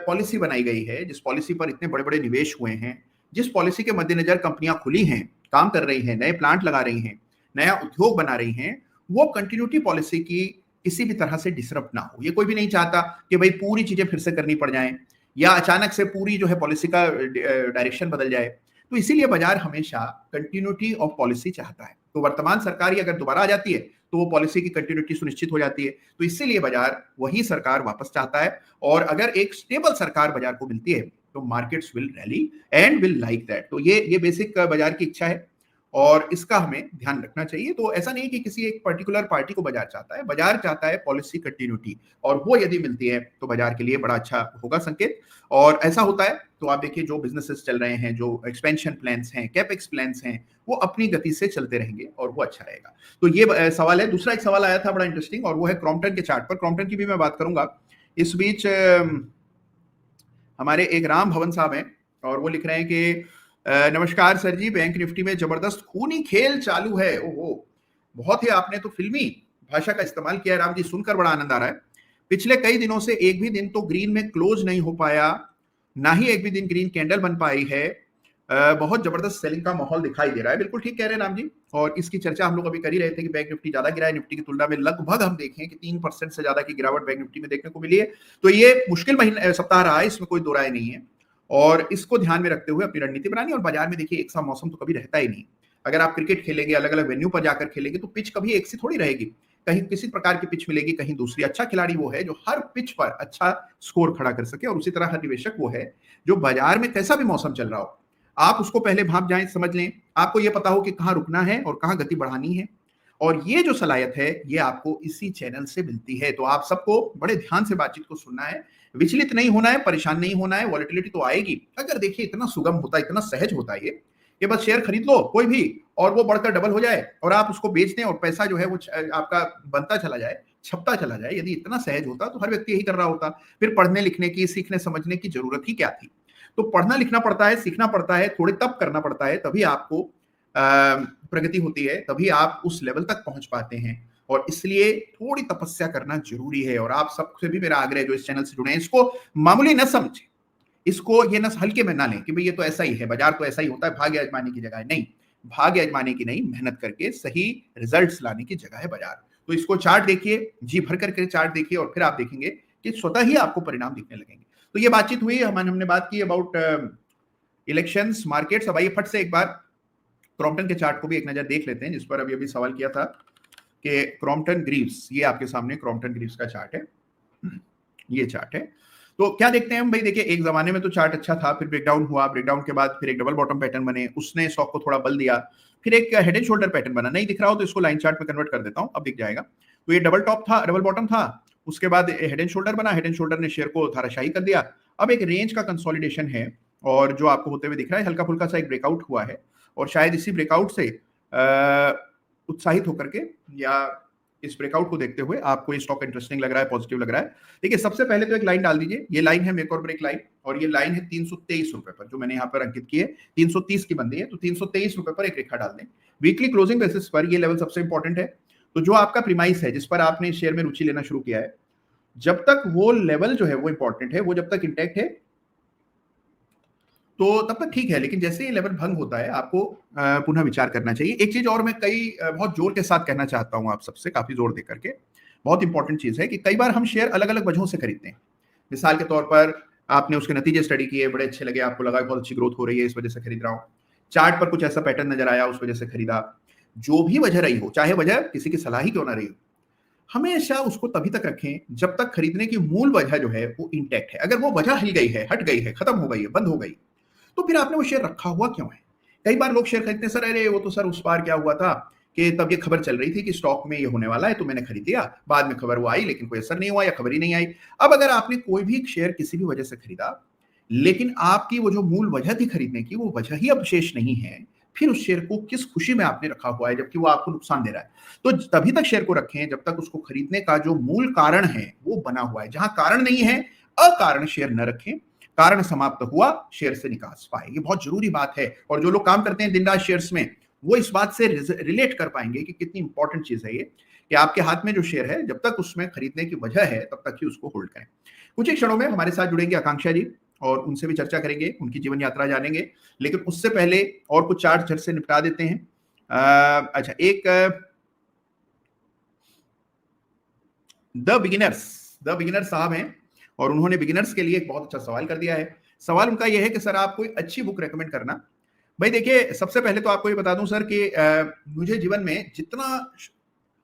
पॉलिसी बनाई गई है, जिस पॉलिसी पर इतने बड़े बड़े निवेश हुए हैं, जिस पॉलिसी के मद्देनजर कंपनियां खुली हैं, काम कर रही हैं, नए प्लांट लगा रही हैं, नया उद्योग बना रही हैं, वो कंटिन्यूटी पॉलिसी की किसी भी तरह से डिसरप्ट ना हो। ये कोई भी नहीं चाहता कि भाई पूरी चीजें फिर से करनी पड़ जाएं, या अचानक से पूरी जो है पॉलिसी का डायरेक्शन बदल जाए। तो इसीलिए बाजार हमेशा कंटिन्यूटी ऑफ पॉलिसी चाहता है। तो वर्तमान सरकार ही अगर दोबारा आ जाती है तो वो पॉलिसी की कंटिन्यूटी सुनिश्चित हो जाती है। तो इसीलिए बाजार वही सरकार वापस चाहता है, और अगर एक स्टेबल सरकार बाजार को मिलती है तो markets will rally and will like that. तो ये बेसिक बाजार की इच्छा है और इसका हमें ध्यान रखना चाहिए। तो ऐसा नहीं कि किसी एक पर्टिकुलर पार्टी को बाजार चाहता है, बाजार चाहता है पॉलिसी कंटिन्यूटी, और वो यदि मिलती है तो बाजार के लिए बड़ा अच्छा होगा संकेत। और ऐसा होता है तो आप देखिए जो बिजनेसेस चल रहे हैं, जो एक्सपेंशन प्लान्स हैं, कैपेक्स प्लान्स हैं, वो अपनी गति से चलते रहेंगे और वो अच्छा रहेगा। तो ये सवाल है। दूसरा एक सवाल आया था बड़ा इंटरेस्टिंग, और वो है क्रॉम्पटन के चार्ट पर। क्रॉम्पटन की भी मैं बात करूंगा। इस बीच हमारे एक राम भवन साहब हैं और वो लिख रहे हैं कि नमस्कार सर जी, बैंक निफ्टी में जबरदस्त खूनी खेल चालू है। ओहो, बहुत ही आपने तो फिल्मी भाषा का इस्तेमाल किया है राम जी, सुनकर बड़ा आनंद आ रहा है। पिछले कई दिनों से एक भी दिन तो ग्रीन में क्लोज नहीं हो पाया, ना ही एक भी दिन ग्रीन कैंडल बन पाई है। बहुत जबरदस्त सेलिंग का माहौल दिखाई दे रहा है। बिल्कुल ठीक कह रहे हैं राम जी, और इसकी चर्चा हम लोग अभी कर ही रहे थे कि बैंक निफ्टी ज्यादा गिरा है निफ्टी की तुलना में। लगभग हम देखें कि 3% से ज्यादा की गिरावट बैंक निफ्टी में देखने को मिली है। तो ये मुश्किल महीना सप्ताह रहा है, इसमें कोई दो राय नहीं है, और इसको ध्यान में रखते हुए अपनी रणनीति बनानी। और बाजार में देखिए एक सा मौसम तो कभी रहता ही नहीं। अगर आप क्रिकेट खेलेंगे, अलग अलग वेन्यू पर जाकर खेलेंगे, तो पिच कभी एक सी थोड़ी रहेगी। कहीं किसी प्रकार की पिच मिलेगी, कहीं दूसरी। अच्छा खिलाड़ी वो है जो हर पिच पर अच्छा स्कोर खड़ा कर सके, और उसी तरह हर निवेशक वो है जो बाजार में कैसा भी मौसम चल रहा हो, आप उसको पहले भाप जाएं, समझ लें, आपको ये पता हो कि कहां रुकना है और कहां गति बढ़ानी है। और ये जो सलाहियत है ये आपको इसी चैनल से मिलती है। तो आप सबको बड़े ध्यान से बातचीत को सुनना है, विचलित नहीं होना है, परेशान नहीं होना है। वॉलेटिलिटी तो आएगी, अगर देखिए इतना सुगम होता है, इतना सहज होता है ये कि बस शेयर खरीद लो कोई भी, और वो बढ़कर डबल हो जाए और आप उसको बेच दें और पैसा जो है वो आपका बनता चला जाए, छपता चला जाए। यदि इतना सहज होता तो हर व्यक्ति यही कर रहा होता। फिर पढ़ने लिखने की, सीखने समझने की जरूरत ही क्या थी। तो पढ़ना लिखना पड़ता है, सीखना पड़ता है, थोड़े तप करना पड़ता है, तभी आपको प्रगति होती है, तभी आप उस लेवल तक पहुंच पाते हैं। और इसलिए थोड़ी तपस्या करना जरूरी है। और आप सबसे भी मेरा आग्रह जो इस चैनल से जुड़े हैं, इसको मामूली न समझें, इसको ये न हल्के में ना लें कि भाई ये तो ऐसा ही है, बाजार तो ऐसा ही होता है, भाग्य आजमाने की जगह है। नहीं, भाग्य आजमाने की नहीं, मेहनत करके सही रिजल्ट्स लाने की जगह है बाजार। तो इसको चार्ट देखिए, जी भर करके चार्ट देखिए, और फिर आप देखेंगे कि स्वतः ही आपको परिणाम दिखने लगेंगे। तो ये बातचीत हुई, हमने बात की अबाउट इलेक्शंस, मार्केट्स। अब आइए फट से एक बार क्रॉम्पटन के चार्ट को भी एक नजर देख लेते हैं, जिस पर अभी सवाल किया था कि क्रॉम्पटन ग्रीव्स। ये आपके सामने क्रॉम्पटन ग्रीव्स का चार्ट है, ये चार्ट है। तो क्या देखते हैं हम भाई, देखिए एक जमाने में तो चार्ट अच्छा था, फिर ब्रेकडाउन हुआ, ब्रेकडाउन के बाद फिर एक डबल बॉटम पैटर्न बने, उसने स्टॉक को थोड़ा बल दिया, फिर एक हेड एंड शोल्डर पैटर्न बना। नहीं दिख रहा हो तो इसको लाइन चार्ट में कन्वर्ट कर देता हूं, अब दिख जाएगा। तो ये डबल टॉप था, डबल बॉटम था, उसके बाद हेड एंड शोल्डर बना, हेड एंड शोल्डर ने शेयर को धाराशाही कर दिया। अब एक रेंज का कंसोलिडेशन है, और जो आपको होते हुए दिख रहा है, हल्का फुल्का सा एक ब्रेकआउट हुआ है, और शायद इसी ब्रेकआउट से उत्साहित होकर के या इस ब्रेकआउट को देखते हुए आपको ये स्टॉक इंटरेस्टिंग लग रहा है, पॉजिटिव लग रहा है। देखिए सबसे पहले तो एक लाइन डाल दीजिए, ये लाइन है मेक और ब्रेक लाइन, और ये लाइन है 323 रुपए पर, जो मैंने यहाँ पर अंकित की है 330 की बंदी है, तो 323 रुपए पर एक रेखा डाल दें। वीकली क्लोजिंग बेसिस पर ये लेवल सबसे इंपॉर्टेंट है। तो जो आपका प्रीमाइस है, जिस पर आपने शेयर में रुचि लेना शुरू किया है, जब तक वो लेवल जो है वो इंपॉर्टेंट है, वो जब तक इंटैक्ट है तो तब तक ठीक है। लेकिन जैसे ये लेवल भंग होता है, आपको पुनः विचार करना चाहिए। एक चीज और मैं बहुत जोर के साथ कहना चाहता हूं आप सबसे, काफी जोर देकर के, बहुत इंपॉर्टेंट चीज है कि कई बार हम शेयर अलग अलग वजहों से खरीदते हैं। मिसाल के तौर पर आपने उसके नतीजे स्टडी किए, बड़े अच्छे लगे, आपको लगा बहुत अच्छी ग्रोथ हो रही है, इस वजह से खरीद रहा हूं। चार्ट पर कुछ ऐसा पैटर्न नजर आया, उस वजह से खरीदा। जो भी वजह रही हो, चाहे वजह किसी की सलाह ही क्यों ना रही हो, हमेशा उसको तभी तक रखें जब तक खरीदने की मूल वजह जो है वो इंटैक्ट है। अगर वो वजह हिल गई है, हट गई है, खत्म हो गई है, बंद हो गई, तो फिर आपने वो शेयर रखा हुआ क्यों है। कई बार लोग शेयर खरीदते हैं, सर अरे वो तो सर उस बार क्या हुआ था कि तब ये खबर चल रही थी कि स्टॉक में ये होने वाला है, तो मैंने खरीद लिया, बाद में खबर वो आई लेकिन कोई असर नहीं हुआ या खबर ही नहीं आई। अब अगर आपने कोई भी शेयर किसी भी वजह से खरीदा, लेकिन आपकी वो जो मूल वजह थी खरीदने की, वो वजह ही अब शेष नहीं है, फिर उस शेयर को किस खुशी में आपने रखा हुआ है, जबकि वो आपको नुकसान दे रहा है। तो तभी तक शेयर को रखें जब तक उसको खरीदने का जो मूल कारण है वो बना हुआ है। जहां कारण नहीं है, अकारण शेयर न रखें, कारण समाप्त हुआ, शेयर से निकास पाए। ये बहुत जरूरी बात है, और जो लोग काम करते हैं दिन रात शेयर्स में, वो इस बात से रिलेट कर पाएंगे कि कितनी इंपॉर्टेंट चीज है ये, कि आपके हाथ में जो शेयर है, जब तक उसमें खरीदने की वजह है तब तक ही उसको होल्ड करें। कुछ ही क्षणों में हमारे साथ जुड़ेंगे आकांक्षा जी, और उनसे भी चर्चा करेंगे, उनकी जीवन यात्रा जानेंगे। लेकिन उससे पहले और कुछ चार्ट झट से निपटा देते हैं। अच्छा, एक द बिगिनर्स साहब हैं, और उन्होंने बिगिनर्स के लिए एक बहुत अच्छा सवाल कर दिया है। सवाल उनका यह है कि सर आप कोई अच्छी बुक रेकमेंड करना, भाई देखिए, सबसे पहले तो आपको ये बता दूं सर कि मुझे जीवन में जितना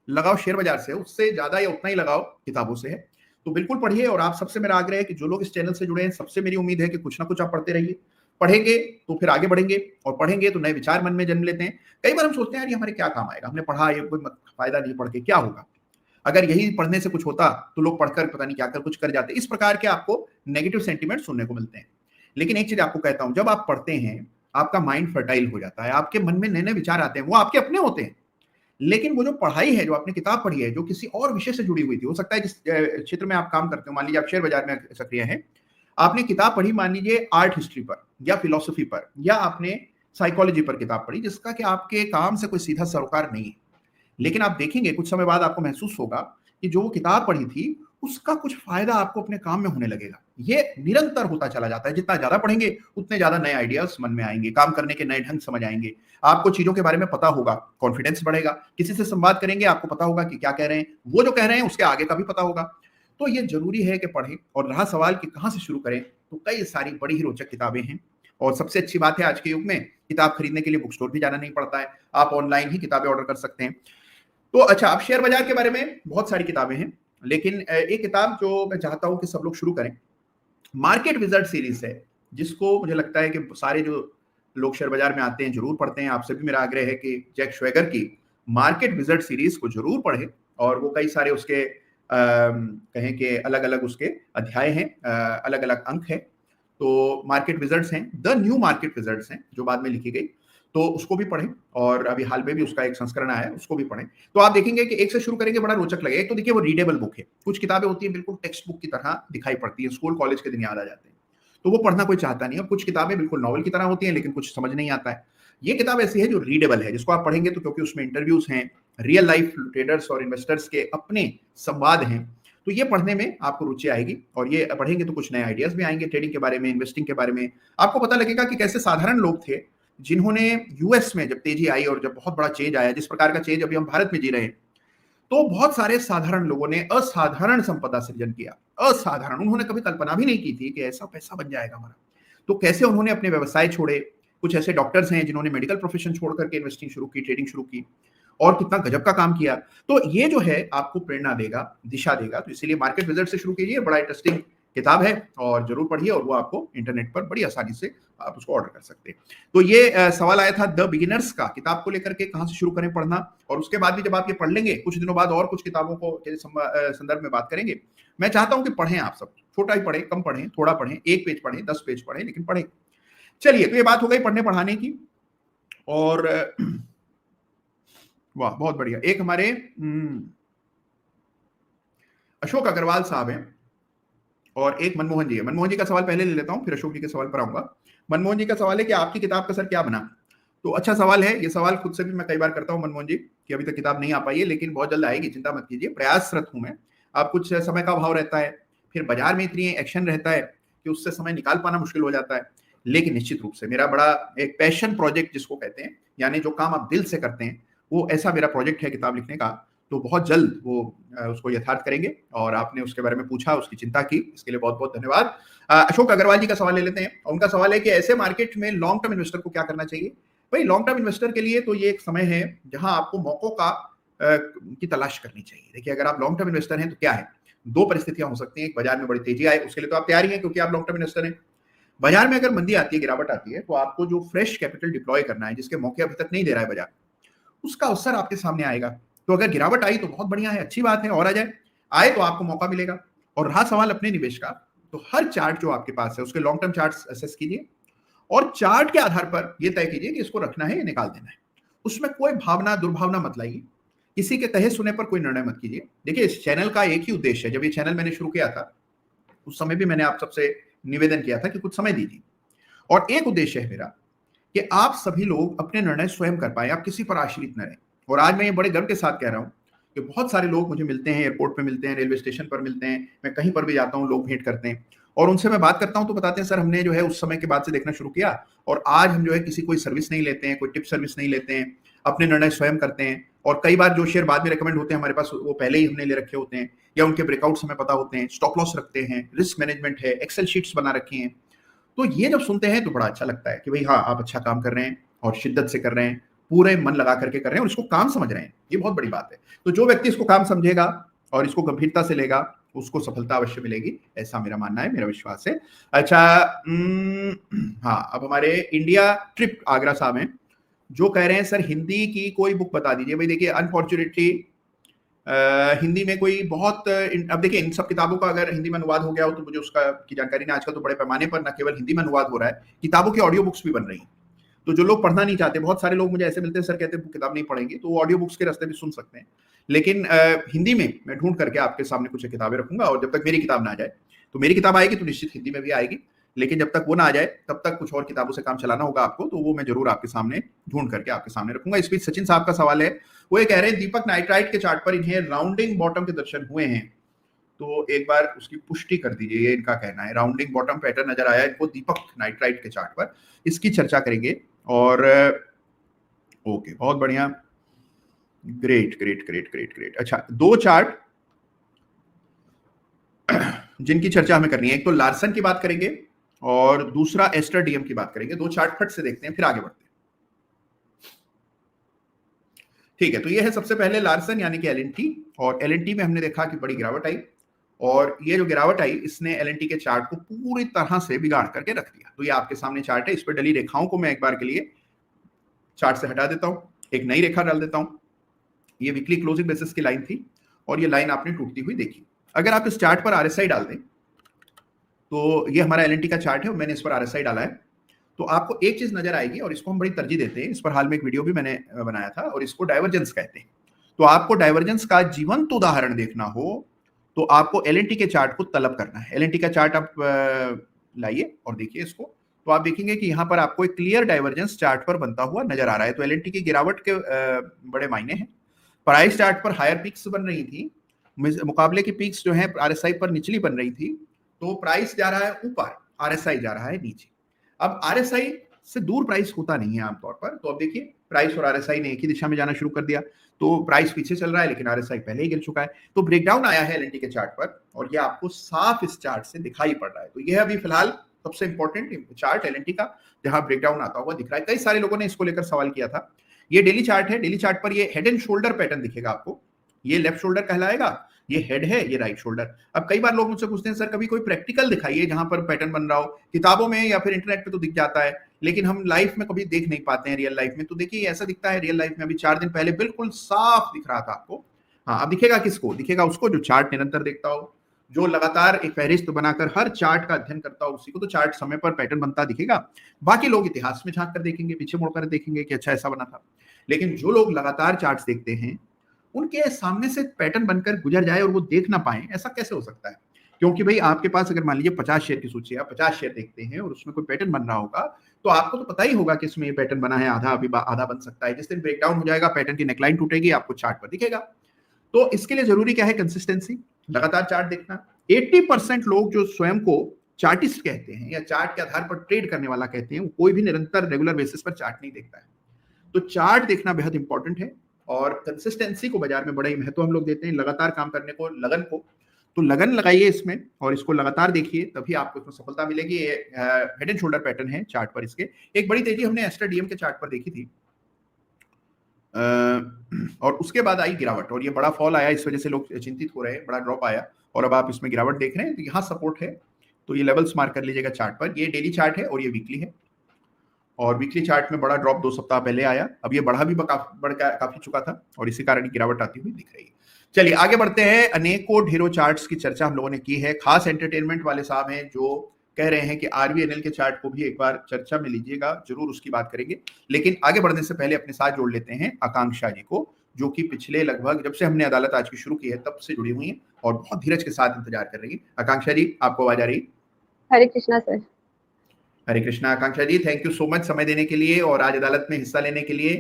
लगाव शेयर बाजार से है, उससे ज्यादा या उतना ही लगाव किताबों से है। तो बिल्कुल पढ़िए, और आप सबसे मेरा आग्रह है कि जो लोग इस चैनल से जुड़े हैं, सबसे मेरी उम्मीद है कि कुछ ना कुछ आप पढ़ते रहिए। पढ़ेंगे तो फिर आगे बढ़ेंगे, और पढ़ेंगे तो नए विचार मन में जन्म लेते हैं। कई बार हम सोचते हैं यार ये हमारे क्या काम आएगा, हमने पढ़ा, ये कोई फायदा नहीं, पढ़ के क्या होगा। अगर यही पढ़ने से कुछ होता तो लोग पढ़कर पता नहीं क्या कर कुछ कर जाते। इस प्रकार के आपको नेगेटिव सेंटिमेंट सुनने को मिलते हैं। लेकिन एक चीज आपको कहता हूं, जब आप पढ़ते हैं आपका माइंड फर्टाइल हो जाता है, आपके मन में नए नए विचार आते हैं, वो आपके अपने होते हैं। लेकिन वो जो पढ़ाई है, जो आपने किताब पढ़ी है, जो किसी और विषय से जुड़ी हुई थी, हो सकता है जिस क्षेत्र में आप काम करते हो, मान लीजिए आप शेयर बाजार में सक्रिय हैं, आपने किताब पढ़ी मान लीजिए आर्ट हिस्ट्री पर या फिलोसफी पर, या आपने साइकोलॉजी पर किताब पढ़ी, जिसका कि आपके काम से कोई सीधा सरोकार नहीं है। लेकिन आप देखेंगे कुछ समय बाद आपको महसूस होगा कि जो वो किताब पढ़ी थी उसका कुछ फायदा आपको अपने काम में होने लगेगा। ये निरंतर होता चला जाता है। जितना ज्यादा पढ़ेंगे उतने ज्यादा नए आइडियाज मन में आएंगे, काम करने के नए ढंग समझ आएंगे, आपको चीजों के बारे में पता होगा, कॉन्फिडेंस बढ़ेगा। किसी से संवाद करेंगे आपको पता होगा कि क्या कह रहे हैं, वो जो कह रहे हैं उसके आगे का भी पता होगा। तो ये जरूरी है कि पढ़ें। और रहा सवाल कि कहाँ से शुरू करें, तो कई सारी बड़ी ही रोचक किताबें हैं। और सबसे अच्छी बात है, आज के युग में किताब खरीदने के लिए बुक स्टोर भी जाना नहीं पड़ता है, आप ऑनलाइन ही किताबें ऑर्डर कर सकते हैं। तो अच्छा, अब शेयर बाजार के बारे में बहुत सारी किताबें हैं, लेकिन एक किताब जो मैं चाहता हूं कि सब लोग शुरू करें, मार्केट विजर्ड सीरीज है, जिसको मुझे लगता है कि सारे जो लोग शेयर बाजार में आते हैं जरूर पढ़ते हैं। आपसे भी मेरा आग्रह है कि जैक श्वेगर की मार्केट विजर्ड सीरीज को जरूर पढ़ें। और वो कई सारे उसके कहें कि अलग अलग उसके अध्याय हैं, अलग अलग अंक हैं। तो मार्केट विजर्ड्स हैं, द न्यू मार्केट विजर्ड्स हैं, जो बाद में लिखी गई, तो उसको भी पढ़ें। और अभी हाल में भी उसका एक संस्करण आया है, उसको भी पढ़ें। तो आप देखेंगे कि एक से शुरू करेंगे, बड़ा रोचक लगेगा। एक तो देखिए वो रीडेबल बुक है, कुछ किताबें होती हैं बिल्कुल टेक्स्ट बुक की तरह दिखाई पड़ती है, स्कूल कॉलेज के दिन याद आ जाते हैं, तो वो पढ़ना कोई चाहता नहीं है। और कुछ किताबें बिल्कुल नॉवल की तरह होती हैं, लेकिन कुछ समझ नहीं आता है। ये किताब ऐसी है जो रीडेबल है, जिसको आप पढ़ेंगे तो, क्योंकि उसमें इंटरव्यूज हैं, रियल लाइफ ट्रेडर्स और इन्वेस्टर्स के अपने संवाद हैं, तो ये पढ़ने में आपको रुचि आएगी। और ये पढ़ेंगे तो कुछ नए आइडियाज भी आएंगे ट्रेडिंग के बारे में, इन्वेस्टिंग के बारे में। आपको पता लगेगा कि कैसे साधारण लोग थे जिन्होंने यूएस में जब तेजी आई और जब बहुत बड़ा चेंज आया, जिस प्रकार का चेंज अभी हम भारत में जी रहे हैं, तो बहुत सारे साधारण लोगों ने असाधारण संपदा सृजन किया। असाधारण, उन्होंने कभी कल्पना भी नहीं की थी कि ऐसा पैसा बन जाएगा हमारा। तो कैसे उन्होंने अपने व्यवसाय छोड़े। कुछ ऐसे डॉक्टर्स हैं जिन्होंने मेडिकल प्रोफेशन छोड़ करके इन्वेस्टिंग शुरू की, ट्रेडिंग शुरू की, और कितना गजब का काम किया। तो ये जो है आपको प्रेरणा देगा, दिशा देगा। तो इसीलिए मार्केट विजर्ड से शुरू कीजिए, बड़ा इंटरेस्टिंग किताब है और जरूर पढ़िए। और वो आपको इंटरनेट पर बड़ी आसानी से आप उसको ऑर्डर कर सकते हैं। तो ये सवाल आया था द बिगिनर्स का, किताब को लेकर के कहां से शुरू करें पढ़ना। और उसके बाद भी जब आप ये पढ़ लेंगे, कुछ दिनों बाद और कुछ किताबों को के संदर्भ में बात करेंगे। मैं चाहता हूं कि पढ़ें, आप सब छोटा ही पढ़ें, कम पढ़ें, थोड़ा पढ़ें, 1 पेज पढ़ें, 10 पेज पढ़ें, लेकिन पढ़ें। चलिए, तो ये बात हो गई पढ़ने पढ़ाने की। और वाह, बहुत बढ़िया। एक हमारे अशोक अग्रवाल साहब हैं और एक मनमोहन जी है। मनमोहन जी का सवाल पहले ले लेता हूं, फिर अशोक जी के सवाल पर आऊंगा। मनमोहन जी का सवाल है कि आपकी किताब का सर क्या बना। तो अच्छा सवाल है, ये सवाल खुद से भी मैं कई बार करता हूं मनमोहन जी, कि अभी तक किताब नहीं आ पाई है, लेकिन बहुत जल्द आएगी, चिंता मत कीजिए, प्रयासरत हूं मैं। अब कुछ समय का अभाव रहता है, फिर बाजार में इतनी एक्शन रहता है कि उससे समय निकाल पाना मुश्किल हो जाता है। लेकिन निश्चित रूप से मेरा बड़ा एक पैशन प्रोजेक्ट जिसको कहते हैं, यानी जो काम आप दिल से करते हैं, वो ऐसा मेरा प्रोजेक्ट है किताब लिखने का। तो बहुत जल्द वो उसको यथार्थ करेंगे। और आपने उसके बारे में पूछा, उसकी चिंता की, इसके लिए बहुत बहुत धन्यवाद। अशोक अग्रवाल जी का सवाल ले लेते हैं। उनका सवाल है कि ऐसे मार्केट में लॉन्ग टर्म इन्वेस्टर को क्या करना चाहिए। भाई, लॉन्ग टर्म इन्वेस्टर के लिए तो ये एक समय है जहां आपको मौकों का की तलाश करनी चाहिए। देखिए, अगर आप लॉन्ग टर्म इन्वेस्टर हैं तो क्या है, 2 परिस्थितियां हो सकती हैं। एक, बाजार में बड़ी तेजी आए, उसके लिए तो आप तैयार ही हैं क्योंकि आप लॉन्ग टर्म इन्वेस्टर हैं। बाजार में अगर मंदी आती है, गिरावट आती है, तो आपको जो फ्रेश कैपिटल डिप्लॉय करना है, जिसके मौके अभी तक नहीं दे रहा है बाजार, उसका अवसर आपके सामने आएगा। तो अगर गिरावट आई तो बहुत बढ़िया है, अच्छी बात है, और आ जाए, आए तो आपको मौका मिलेगा। और रहा सवाल अपने निवेश का, तो हर चार्ट जो आपके पास है उसके लॉन्ग टर्म चार्ट असेस कीजिए और चार्ट के आधार पर यह तय कीजिए कि इसको रखना है या निकाल देना है। उसमें कोई भावना दुर्भावना मत लाइए, किसी के कहे सुने पर कोई निर्णय मत कीजिए। देखिए, इस चैनल का एक ही उद्देश्य है। जब ये चैनल मैंने शुरू किया था उस समय भी मैंने आप सबसे निवेदन किया था कि कुछ समय दीजिए, और एक उद्देश्य है मेरा कि आप सभी लोग अपने निर्णय स्वयं कर पाए, आप किसी पर आश्रित न रहें। और आज मैं ये बड़े गर्व के साथ कह रहा हूं कि बहुत सारे लोग मुझे मिलते हैं, एयरपोर्ट पे मिलते हैं, रेलवे स्टेशन पर मिलते हैं, मैं कहीं पर भी जाता हूं, लोग भेंट करते हैं, और उनसे मैं बात करता हूं तो बताते हैं, सर हमने जो है उस समय के बाद से देखना शुरू किया, और आज हम जो है किसी कोई सर्विस नहीं लेते हैं, कोई टिप सर्विस नहीं लेते हैं, अपने निर्णय स्वयं करते हैं। और कई बार जो शेयर बाद में रिकमेंड होते हैं हमारे पास, वो पहले ही हमने ले रखे होते हैं, या उनके ब्रेकआउट्स हमें पता होते हैं, स्टॉप लॉस रखते हैं, रिस्क मैनेजमेंट है, एक्सेल शीट्स बना रखी हैं। तो ये जब सुनते हैं तो बड़ा अच्छा लगता है कि भाई हाँ, आप अच्छा काम कर रहे हैं और शिद्दत से कर रहे हैं, पूरे मन लगा करके कर रहे हैं और इसको काम समझ रहे हैं, ये बहुत बड़ी बात है। तो जो व्यक्ति इसको काम समझेगा और इसको गंभीरता से लेगा, उसको सफलता अवश्य मिलेगी, ऐसा मेरा मानना है, मेरा विश्वास है। अच्छा, हाँ, अब हमारे इंडिया ट्रिप आगरा साहब हैं, जो कह रहे हैं सर हिंदी की कोई बुक बता दीजिए। भाई देखिए, अनफॉर्चुनेटली हिंदी में कोई बहुत अब देखिए, इन सब किताबों का अगर हिंदी में अनुवाद हो गया हो तो मुझे उसका की जानकारी नहीं। आजकल तो बड़े पैमाने पर न केवल हिंदी में अनुवाद हो रहा है, किताबों की ऑडियो बुक्स भी बन रही हैं। तो जो लोग पढ़ना नहीं चाहते, बहुत सारे लोग मुझे ऐसे मिलते हैं, सर कहते हैं किताब नहीं पढ़ेंगे, तो वो ऑडियो बुक्स के रास्ते भी सुन सकते हैं। लेकिन हिंदी में मैं ढूंढ करके आपके सामने कुछ किताबें रखूंगा, और जब तक मेरी किताब ना आ जाए, तो मेरी किताब आएगी तो निश्चित हिंदी में भी आएगी, लेकिन जब तक वो ना आ जाए तब तक कुछ और किताबों से काम चलाना होगा आपको, तो वो मैं जरूर आपके सामने ढूंढ करके आपके सामने रखूंगा। इस बीच सचिन साहब का सवाल है, वो ये कह रहे हैं दीपक नाइट्राइट के चार्ट पर इन्हें राउंडिंग बॉटम के दर्शन हुए हैं, तो एक बार उसकी पुष्टि कर दीजिए। ये इनका कहना है, राउंडिंग बॉटम पैटर्न नजर आया इनको दीपक नाइट्राइट के चार्ट पर, इसकी चर्चा करेंगे। और ओके, बहुत बढ़िया, great great great great great. अच्छा, दो चार्ट जिनकी चर्चा हमें करनी है, एक तो लार्सन की बात करेंगे और दूसरा एस्टर डीएम की बात करेंगे। दो चार्ट फट से देखते हैं, फिर आगे बढ़ते हैं। ठीक है, तो ये है सबसे पहले लार्सन यानी कि एलएनटी, और एलएनटी में हमने देखा कि बड़ी गिरावट आई, और ये जो गिरावट आई इसने एलएनटी के चार्ट को पूरी तरह से बिगाड़ करके रख दिया। तो ये आपके सामने चार्ट है, इस पर डली रेखाओं को मैं एक बार के लिए चार्ट से हटा देता हूं, एक नई रेखा डाल देता हूं। ये वीकली क्लोजिंग बेसिस की लाइन थी और ये लाइन आपने टूटती हुई देखी। अगर आप इस चार्ट पर आरएसआई डाल दें, तो ये हमारा एलएनटी का चार्ट है और मैंने इस पर आरएसआई डाला है, तो आपको एक चीज नजर आएगी और इसको हम बड़ी तरजीह देते हैं। इस पर हाल में एक वीडियो भी मैंने बनाया था और इसको डाइवर्जेंस कहते हैं। तो आपको डाइवर्जेंस का जीवंत उदाहरण देखना हो तो आपको एलएनटी के चार्ट को तलब करना है। एलएनटी का चार्ट आप लाइए और देखिए इसको, तो आप देखेंगे कि यहाँ पर आपको एक क्लियर डाइवर्जेंस चार्ट पर बनता हुआ नजर आ रहा है। तो एलएनटी की गिरावट के बड़े मायने हैं। प्राइस चार्ट पर हायर पीक्स बन रही थी, मुकाबले की पीक्स जो है आरएसआई पर निचली बन रही थी, तो प्राइस जा रहा है ऊपर, आरएसआई जा रहा है नीचे। अब आरएसआई से दूर प्राइस होता नहीं है आमतौर पर, तो अब देखिए प्राइस और आरएसआई ने एक ही दिशा में जाना शुरू कर दिया, तो प्राइस पीछे चल रहा है लेकिन आरएसआई पहले ही गिर चुका है। तो ब्रेकडाउन आया है एलएनटी के चार्ट पर और ये आपको साफ इस चार्ट से दिखाई पड़ रहा है। तो यह अभी फिलहाल सबसे इंपॉर्टेंट चार्ट एलएनटी का, जहां ब्रेकडाउन आता हुआ दिख रहा है। कई सारे लोगों ने इसको लेकर सवाल किया था। ये डेली चार्ट है, डेली चार्ट पर ये हेड एंड शोल्डर पैटर्न दिखेगा आपको, ये लेफ्ट शोल्डर कहलाएगा, ये हेड है, ये राइट शोल्डर। अब कई बार लोग मुझसे पूछते हैं सर कभी कोई प्रैक्टिकल दिखाइए जहां पर पैटर्न बन रहा हो, किताबों में या फिर इंटरनेट पे तो दिख जाता है लेकिन हम लाइफ में कभी देख नहीं पाते हैं रियल लाइफ में। तो देखिए ऐसा दिखता है रियल लाइफ में, अभी 4 दिन पहले बिल्कुल साफ दिख रहा था आपको। हाँ, अब दिखेगा किसको? दिखेगा उसको जो चार्ट निरंतर देखता हो, जो लगातार एक फहरिस्त बनाकर हर चार्ट का अध्ययन करता हो, उसी को तो चार्ट समय पर पैटर्न बनता दिखेगा। बाकी लोग इतिहास में झांक कर देखेंगे, पीछे मुड़कर देखेंगे कि अच्छा ऐसा बना था, लेकिन जो लोग लगातार चार्ट्स देखते हैं उनके सामने से पैटर्न बनकर गुजर जाए और वो देख ना पाए, ऐसा कैसे हो सकता है? क्योंकि भाई आपके पास अगर मान लीजिए 50 शेयर की सूची है, आप 50 शेयर देखते हैं और उसमें कोई पैटर्न बन रहा होगा, तो आपको तो पता ही होगा कि इसमें ये पैटर्न बना है, आधा अभी आधा बन सकता है। जिस दिन ब्रेकडाउन हो जाएगा, पैटर्न की नेकलाइन टूटेगी, आपको चार्ट पर दिखेगा। तो इसके लिए जरूरी क्या है? कंसिस्टेंसी, लगातार चार्ट देखना। 80% लोग जो स्वयं को चार्टिस्ट कहते हैं या चार्ट के आधार पर ट्रेड करने वाला कहते हैं, वो कोई भी निरंतर रेगुलर बेसिस पर चार्ट नहीं देखता है। तो चार्ट देखना बेहद इंपॉर्टेंट है और कंसिस्टेंसी को बाजार में बड़ा ही महत्व हम लोग देते हैं, लगातार काम करने को, लगन को। तो लगन लगाइए इसमें और इसको लगातार देखिए, तभी आपको इसमें सफलता मिलेगी। ये हेड एंड शोल्डर पैटर्न है चार्ट पर। इसके एक बड़ी तेजी हमने एस्टर डीएम के चार्ट पर देखी थी और उसके बाद आई गिरावट और ये बड़ा फॉल आया, इस वजह से लोग चिंतित हो रहे हैं, बड़ा ड्रॉप आया और अब आप इसमें गिरावट देख रहे हैं। तो यहाँ सपोर्ट है, तो ये लेवल्स मार्क कर लीजिएगा चार्ट पर। ये डेली चार्ट है और ये वीकली है, और वीकली चार्ट में बड़ा ड्रॉप 2 सप्ताह पहले आया, अब ये बढ़ा भी काफी चुका था और इसी कारण गिरावट आती हुई दिख रही है। चलिए आगे बढ़ते हैं। अनेकों ढेरों चार्ट्स की चर्चा हम लोगों ने की है। खास एंटरटेनमेंट वाले साहब हैं जो कह रहे हैं कि आरबीएनएल के चार्ट को भी एक बार चर्चा में लीजिएगा, जरूर उसकी बात करेंगे। लेकिन आगे बढ़ने से पहले अपने साथ जोड़ लेते हैं आकांक्षा जी को, जो कि पिछले लगभग जब से हमने अदालत आज की शुरू की है तब से जुड़ी हुई है और बहुत धीरज के साथ इंतजार कर रही है। आकांक्षा जी, आपको आवाज आ रही? Hare Krishna sir. Hare Krishna Akanksha ji, thank you so much समय देने के लिए और आज अदालत में हिस्सा लेने के लिए।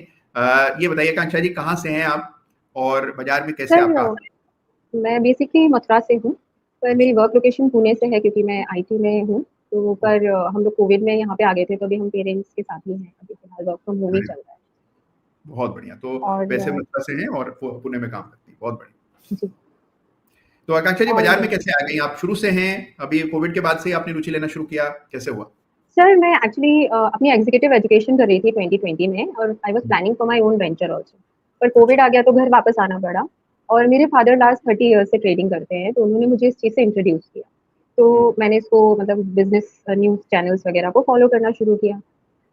ये बताइए आकांक्षा जी, कहाँ से हैं आप और बाजार में कैसे आपका? मैं बेसिकली मथुरा से हूँ, पर मेरी वर्क लोकेशन पुणे से है क्योंकि मैं आईटी में हूँ। तो पर हम लोग कोविड में यहाँ पे आ गए थे, तो अभी हम पेरेंट्स के साथ ही हैं, अभी फिलहाल वर्क फ्रॉम होम ही चल रहा है। बहुत बढ़िया। तो वैसे मथुरा से हैं और पुणे में काम करती हैं, बहुत बढ़िया जी। तो आकांक्षा जी, बाजार में कैसे आ गई आप? शुरू से हैं, अभी कोविड के बाद से आपने रुचि लेना शुरू किया, कैसे हुआ? सर मैं एक्चुअली अपनी एग्जीक्यूटिव एजुकेशन कर रही थी 2020 में और I was planning for my own venture also. पर कोविड आ गया तो घर वापस आना पड़ा और मेरे फादर लास्ट 30 इयर्स से ट्रेडिंग करते हैं तो उन्होंने मुझे इस चीज़ से इंट्रोड्यूस किया। तो मैंने इसको मतलब बिज़नेस न्यूज़ चैनल्स वगैरह को फॉलो करना शुरू किया।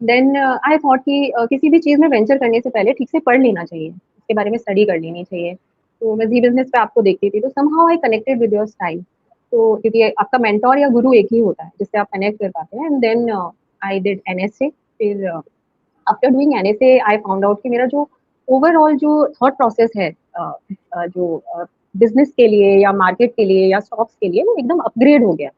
देन आई थॉट कि किसी भी चीज़ में वेंचर करने से पहले ठीक से पढ़ लेना चाहिए, उसके बारे में स्टडी कर लेनी चाहिए। तो मैं ज़ी बिज़नेस पे आपको देखती थी तो somehow I connected with your style. तो क्योंकि आपका मेंटर या गुरु एक ही होता है जिससे आप कनेक्ट कर पाते हैं and then I did NSA. फिर after doing NSA I found out कि मेरा जो ओवरऑल जो थॉट प्रोसेस है जो बिजनेस के लिए या मार्केट के लिए या स्टॉक्स के लिए वो एकदम अपग्रेड हो गया।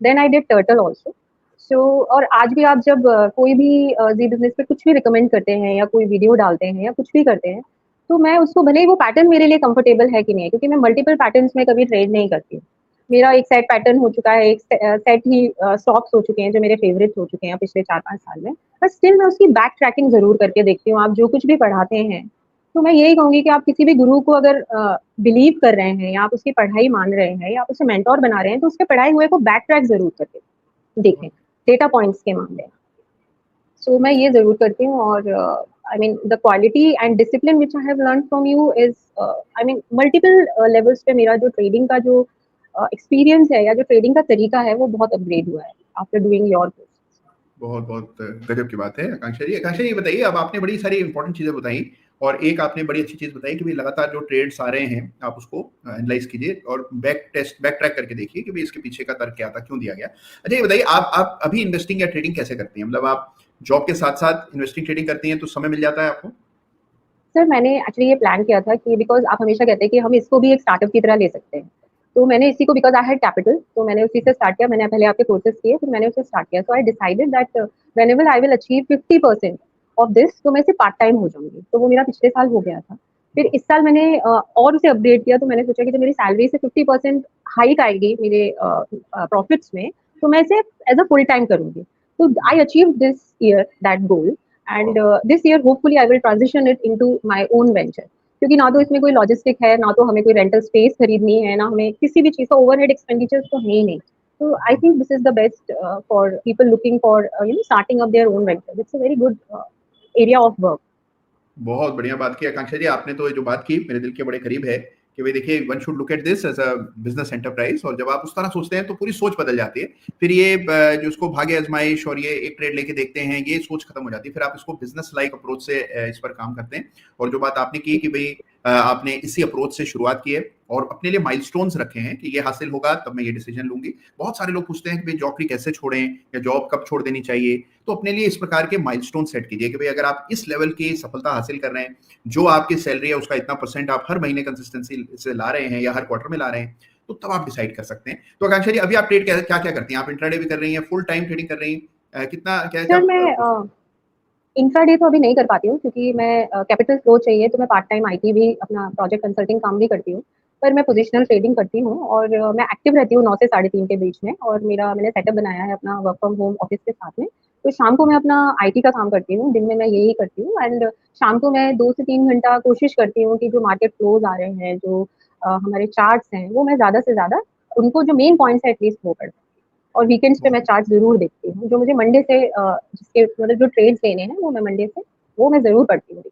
Then I did turtle also. So और आज भी आप जब कोई भी जी बिजनेस पे कुछ भी रिकमेंड करते हैं या कोई वीडियो डालते हैं या कुछ भी करते हैं तो मैं उसको भले ही वो पैटर्न मेरे लिए कंफर्टेबल है कि नहीं है क्योंकि मैं मल्टीपल पैटर्न्स में कभी ट्रेड नहीं करती हूँ। मेरा एक सेट पैटर्न हो चुका है, एक सेट ही स्टॉक्स हो चुके हैं जो मेरे फेवरेट हो चुके हैं पिछले 4-5 साल में। बट स्टिल मैं उसकी बैक ट्रैकिंग ज़रूर करके देखती हूँ। आप जो कुछ भी पढ़ाते हैं, तो मैं यही कहूँगी कि आप किसी भी गुरु को अगर बिलीव कर रहे हैं या आप उसकी पढ़ाई मान रहे हैं या आप उसे मेंटर बना रहे हैं, तो उसके पढ़ाए हुए को बैक ट्रैक ज़रूर करके देखें, डेटा पॉइंट्स के मामले में। सो मैं ये ज़रूर करती हूँ और I mean the quality and discipline which I have learned from you is I mean multiple levels पे मेरा जो ट्रेडिंग का जो एक्सपीरियंस है या जो ट्रेडिंग का तरीका है वो बहुत अपग्रेड हुआ है आफ्टर डूइंग योर कोर्स। बहुत बहुत गजब की बात है आकांक्षा जी। आकांक्षा जी बताइए, अब आपने बड़ी सारी इंपॉर्टेंट चीजें बताई और एक आपने बड़ी अच्छी चीज बताई कि भाई लगातार जो ट्रेड्स आ रहे हैं आप उसको एनालाइज कीजिए और बैक ट्रैक करके देखिए कि भाई इसके पीछे का तर्क क्या था, क्यों दिया गया। अच्छा ये बताइए, आप अभी इन्वेस्टिंग या ट्रेडिंग कैसे करती हैं? मतलब आप जॉब के साथ साथ इन्वेस्टिंग ट्रेडिंग करती हैं तो समय मिल जाता है आपको? सर मैंने एक्चुअली ये प्लान किया था कि बिकॉज़ आप हमेशा कहते हैं कि हम इसको भी एक स्टार्टअप की तरह ले सकते हैं। तो मैंने इसी को बिकॉज़ आई हैड कैपिटल तो मैंने उसी से स्टार्ट किया। मैंने पहले आपके कोर्सेज़ किए फिर मैंने उसे स्टार्ट किया। So I decided that whenever I will achieve 50% of this तो मैं सिर्फ पार्ट टाइम हो जाऊँगी। तो वो मेरा पिछले साल हो गया था। फिर इस साल मैंने और उसे अपग्रेड किया तो मैंने सोचा कि जब मेरी सैलरी से 50% हाइक आएगी मेरे प्रॉफिट्स में तो मैं इसे एज़ अ फुल टाइम करूँगी। तो I achieved this year that goal and this year hopefully I will transition it into my own venture. क्योंकि ना तो इसमें कोई लॉजिस्टिक है, ना तो हमें कोई रेंटल स्पेस खरीदनी है, ना हमें किसी भी चीज़ का ओवरहेड एक्सपेंडिचर्स तो है ही नहीं। तो I think this is the best for people looking for you know starting up their own venture. It's a very good area of work. बहुत बढ़िया बात की आकांक्षा जी। आपने तो जो बात की मेरे दिल के बड़े करीब है कि भाई देखिए, one should look at this as a business enterprise, और जब आप उस तरह सोचते हैं तो पूरी सोच बदल जाती है। फिर ये जो इसको भाग्य आजमाइश और ये एक ट्रेड लेके देखते हैं, ये सोच खत्म हो जाती है। फिर आप इसको बिजनेस लाइक अप्रोच से इस पर काम करते हैं। और जो बात आपने की कि भाई आपने इसी अप्रोच से शुरुआत की है और अपने लिए माइलस्टोन्स रखे हैं कि ये हासिल होगा तब मैं ये डिसीजन लूंगी। बहुत सारे लोग पूछते हैं कि भाई जॉब कैसे छोड़ें या जॉब कब छोड़ देनी चाहिए। तो अपने लिए इस प्रकार के माइलस्टोन सेट कीजिए कि भाई अगर आप इस लेवल की सफलता हासिल कर रहे हैं, जो आपकी सैलरी है उसका इतना परसेंट आप हर महीने कंसिस्टेंसी से ला रहे हैं या हर क्वार्टर में ला रहे हैं, तो तब आप डिसाइड कर सकते हैं। तो आकांक्षा जी अभी आप ट्रेड क्या क्या करती हैं? आप इंट्राडे भी कर रही हैं, फुल टाइम ट्रेडिंग कर रही हैं, कितना क्या क्या? सर मैं इंट्राडे तो अभी नहीं कर पाती हूँ क्योंकि मैं कैपिटल फ्लो चाहिए तो मैं पार्ट टाइम आईटी भी अपना प्रोजेक्ट कंसल्टिंग काम भी करती हूँ। पर मैं पोजिशनल ट्रेडिंग करती हूँ और मैं एक्टिव रहती हूँ 9 से साढ़े 3 के बीच में और मैंने सेटअप बनाया है अपना वर्क फ्रॉम होम ऑफिस के साथ में। तो शाम को मैं अपना आईटी का काम करती हूँ, दिन में मैं यही करती हूँ एंड शाम को मैं 2 से 3 घंटा कोशिश करती हूँ कि जो मार्केट फ्लोज़ आ रहे हैं, जो हमारे चार्ट्स हैं, वो मैं ज़्यादा से ज़्यादा उनको जो मेन पॉइंट्स है एटलीस्ट वो पढूँ। और वीकेंड्स पे मैं चार्ट ज़रूर देखती हूँ। जो मुझे मंडे से जिसके मतलब जो ट्रेड्स लेने हैं वो मैं मंडे से वो मैं ज़रूर पढ़ती हूँ।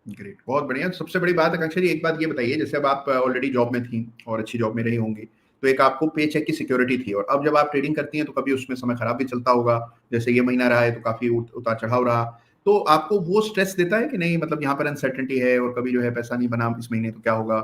ग्रेट, बहुत बढ़िया। सबसे बड़ी बात आकांक्षा जी, एक बात ये बताइए, जैसे अब आप ऑलरेडी जॉब में थी और अच्छी जॉब में रही होंगी, तो एक आपको पे चेक की सिक्योरिटी थी, और अब जब आप ट्रेडिंग करती हैं तो कभी उसमें समय खराब भी चलता होगा। जैसे ये महीना रहा है तो काफी उतार चढ़ाव रहा। तो आपको वो स्ट्रेस देता है कि नहीं, मतलब यहाँ पर अनसर्टेनिटी है और कभी जो है पैसा नहीं बना इस महीने तो क्या होगा?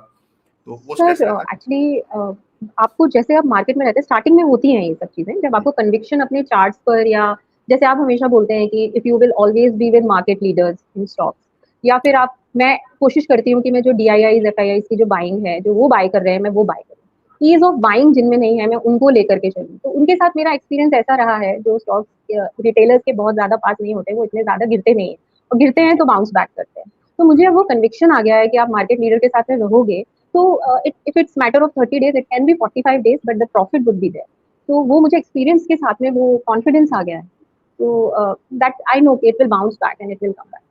तो वो सर स्ट्रेस रहता है? एक्चुअली आपको जैसे आप मार्केट में रहते हैं स्टार्टिंग में होती हैं ये सब चीज़ें। जब आपको कन्विक्शन अपने चार्ट्स पर या जैसे आप हमेशा बोलते हैं कि if you will always be with market leaders in stocks या फिर आप मैं कोशिश करती हूँ कि मैं जो डीआईआईज़, एफआईआईज़ की जो बाइंग है, जो वो बाय कर रहे हैं, मैं वो बाय करूँ। ईज़ ऑफ बाइंग जिनमें नहीं है, मैं उनको लेकर के चलूँ। तो उनके साथ मेरा एक्सपीरियंस ऐसा रहा है, जो स्टॉक्स रिटेलर्स के बहुत ज़्यादा पास नहीं होते, वो इतने ज़्यादा गिरते नहीं हैं और गिरते हैं तो बाउंस बैक करते हैं। तो मुझे अब वो कन्विक्शन आ गया है कि आप मार्केट लीडर के साथ में रहोगे तो if it's matter of 30 days, it can be 45 days, but the profit would be there. तो वो मुझे एक्सपीरियंस के साथ में वो कॉन्फिडेंस आ गया है। तो दैट आई नो कि it will bounce back and it will come back.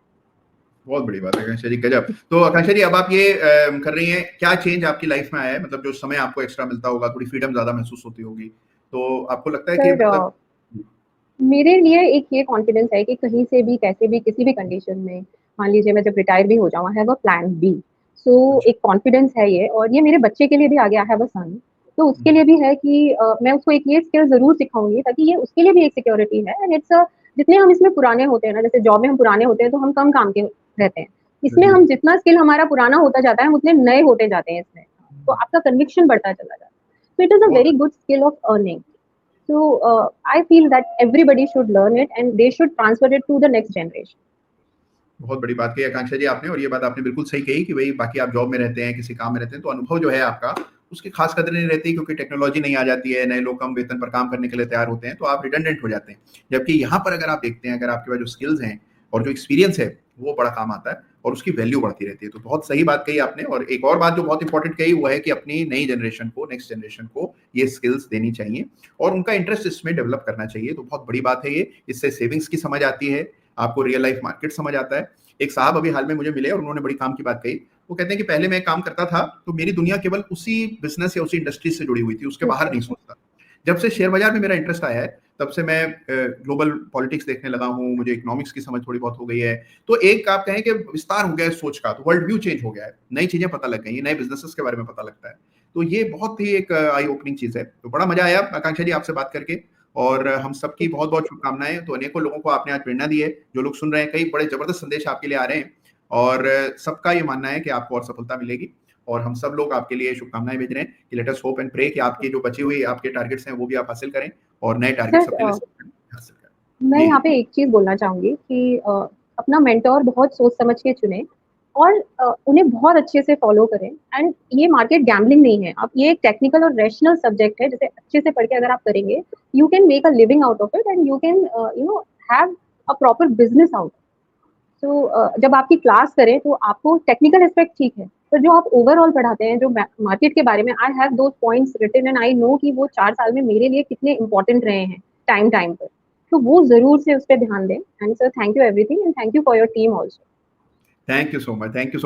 बहुत बड़ी बात है आकांक्षा जी, गजब। तो आकांक्षा जी अब आप ये कर रही हैं, क्या चेंज आपकी लाइफ में आया है? मतलब जो समय आपको एक्स्ट्रा मिलता होगा, थोड़ी फ्रीडम ज्यादा महसूस होती होगी, तो आपको लगता है कि सर मतलब मेरे लिए एक ये कॉन्फिडेंस है कि कहीं से भी, कैसे भी, किसी भी कंडीशन में, मान लीजिए मैं जब रिटायर भी हो जाऊँ, I have a plan B. So एक कॉन्फिडेंस है ये, और ये मेरे बच्चे के लिए भी आ गया, आई हैव अ सन, तो उसके लिए भी है कि मैं उसको एक ये स्किल ज़रूर सिखाऊँगी ताकि ये उसके लिए भी एक सिक्योरिटी है। एंड इट्स जितने हम इसमें पुराने होते हैं ना, जैसे जॉब में हम पुराने होते हैं तो हम कम काम के रहते हैं। इसमें हम जितना स्किल हमारा पुराना होता जाता है, हम उतने नए होते जाते हैं इसमें। तो आपका कन्विक्शन बढ़ता चला जाता है। So it is a बहुत very good skill of earning. So I feel that everybody should learn it and they should transfer it to the next generation. बहुत बड़ी बात कही आकांक्षा जी आपने, और ये बात आपने बिल्कुल सही कही कि भाई बाकी आप जॉब में रहते हैं, किसी काम में रहते हैं, तो अनुभव जो है आपका उसकी खास कदर नहीं रहती, क्योंकि टेक्नोलॉजी नहीं आ जाती है, नए लोग कम वेतन पर काम करने के लिए तैयार होते हैं, तो आप रिडंडेंट हो जाते हैं। जबकि यहाँ पर अगर आप देखते हैं, अगर आपके पास जो स्किल्स हैं और जो एक्सपीरियंस है वो बड़ा काम आता है और उसकी वैल्यू बढ़ती रहती है। तो बहुत सही बात कही आपने। और एक और बात जो बहुत इंपॉर्टेंट कही वो है कि अपनी नई जनरेशन को, नेक्स्ट जनरेशन को ये स्किल्स देनी चाहिए और उनका इंटरेस्ट इसमें डेवलप करना चाहिए। तो बहुत बड़ी बात है ये, इससे सेविंग्स की समझ आती है, आपको रियल लाइफ मार्केट समझ आता है। एक साहब अभी हाल में मुझे मिले और उन्होंने बड़ी काम की बात कही। वो कहते हैं कि पहले मैं काम करता था तो मेरी दुनिया केवल उसी बिजनेस या उसी इंडस्ट्री से जुड़ी हुई थी, उसके बाहर नहीं सोचता। जब से शेयर बाजार में मेरा इंटरेस्ट आया है तब से मैं ग्लोबल पॉलिटिक्स देखने लगा हूँ, मुझे इकोनॉमिक्स की समझ थोड़ी बहुत हो गई है। तो एक आप कहें कि विस्तार हो गया है सोच का, तो वर्ल्ड व्यू चेंज हो गया है, नई चीजें पता लग गई, नए बिजनेसेस के बारे में पता लगता है। तो ये बहुत ही एक आई ओपनिंग चीज है। तो बड़ा मजा आया आकांक्षा जी आपसे बात करके, और हम सबकी बहुत बहुत शुभकामनाएं। तो अनेकों लोगों को आपने आज प्रेरणा दी है, जो लोग सुन रहे हैं, कई बड़े जबरदस्त संदेश आपके लिए आ रहे हैं और सबका ये मानना है कि आपको और सफलता मिलेगी। और हम सब लोग आपके लिए शुभकामनाएं भेज रहे हैं कि let us hope and pray कि आपकी जो बची हुई आपके टारगेट्स हैं वो भी आप हासिल करें और नए टारगेट्स अपने लिए हासिल करें। मैं जी यहाँ पे एक चीज बोलना चाहूंगी कि अपना मेंटोर बहुत सोच समझ के चुने और उन्हें बहुत अच्छे से फॉलो करें। एंड ये मार्केट गैम्बलिंग नहीं है, आप ये एक टेक्निकल और रैशनल सब्जेक्ट है, जैसे अच्छे से पढ़ के अगर आप करेंगे, you can make a living out of it and you can have a proper business out. तो जब आपकी क्लास करें तो आपको टेक्निकल एस्पेक्ट ठीक है, पर जो आप ओवरऑल पढ़ाते हैं, जो मार्केट के बारे में, I have those points written and I know कि वो 4 साल में मेरे लिए कितने इंपॉर्टेंट रहे हैं टाइम टाइम पर। तो वो जरूर से उस पर ध्यान दें। And sir, thank you everything and thank you for your team also. Thank you so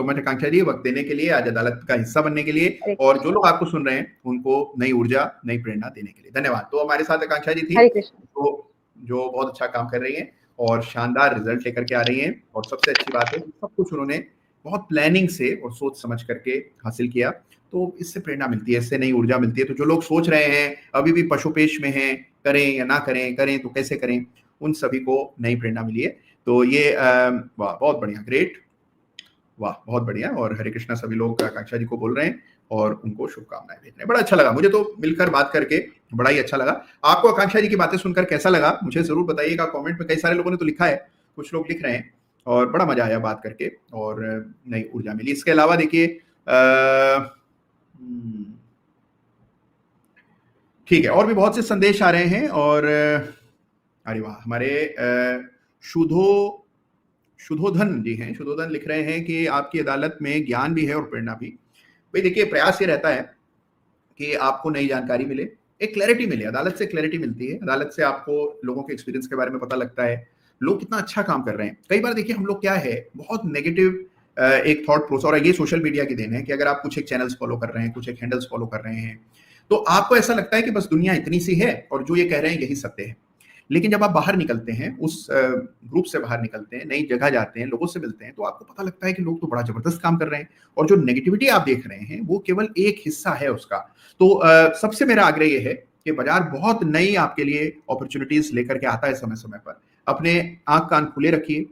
much Aakanksha ji, वक्त देने के लिए, आज अदालत का हिस्सा बनने के लिए, हरे और जो कृष्ण। लोग आपको सुन रहे हैं उनको नई ऊर्जा, नई प्रेरणा देने के लिए धन्यवाद। तो हमारे साथ आकांक्षा जी थी, हरे कृष्ण। तो जो बहुत अच्छा काम कर रही हैं और शानदार रिजल्ट लेकर के आ रही हैं। और सबसे अच्छी बात है सब कुछ उन्होंने बहुत प्लानिंग से और सोच समझ करके हासिल किया। तो इससे प्रेरणा मिलती है, इससे नई ऊर्जा मिलती है। तो जो लोग सोच रहे हैं, अभी भी पशुपेश में हैं, करें या ना करें, करें तो कैसे करें, उन सभी को नई प्रेरणा मिली है। तो ये वाह, बहुत बढ़िया, ग्रेट, वाह, बहुत बढ़िया। और हरे कृष्णा सभी लोग आकांक्षा जी को बोल रहे हैं और उनको शुभकामनाएं भेज रहे हैं। बड़ा अच्छा लगा मुझे तो मिलकर बात करके, बड़ा ही अच्छा लगा। आपको आकांक्षा जी की बातें सुनकर कैसा लगा मुझे जरूर बताइएगा कमेंट में। कई सारे लोगों ने तो लिखा है, कुछ लोग लिख रहे हैं, और बड़ा मजा आया बात करके और नई ऊर्जा मिली। इसके अलावा देखिए ठीक है, और भी बहुत से संदेश आ रहे हैं। और अरे वाह, हमारे शुद्धोधन जी हैं, शुद्धोधन लिख रहे हैं कि आपकी अदालत में ज्ञान भी है और प्रेरणा भी। भाई देखिए, प्रयास ये रहता है कि आपको नई जानकारी मिले, एक क्लैरिटी मिले। अदालत से क्लैरिटी मिलती है, अदालत से आपको लोगों के एक्सपीरियंस के बारे में पता लगता है, लोग कितना अच्छा काम कर रहे हैं। कई बार देखिए हम लोग क्या है, बहुत नेगेटिव एक थॉट प्रोसेस, और ये सोशल मीडिया की देन है कि अगर आप कुछ एक चैनल्स फॉलो कर रहे हैं, कुछ एक हैंडल्स फॉलो कर रहे हैं, तो आपको ऐसा लगता है कि बस दुनिया इतनी सी है और जो ये कह रहे हैं यही सत्य है। लेकिन जब आप बाहर निकलते हैं, उस ग्रुप से बाहर निकलते हैं, नई जगह जाते हैं, लोगों से मिलते हैं, तो आपको पता लगता है कि लोग तो बड़ा जबरदस्त काम कर रहे हैं और जो नेगेटिविटी आप देख रहे हैं वो केवल एक हिस्सा है उसका। तो सबसे मेरा आग्रह ये है कि बाजार बहुत नई आपके लिए अपॉर्चुनिटीज लेकर के आता है समय समय पर। अपने आंख कान खुले रखिए,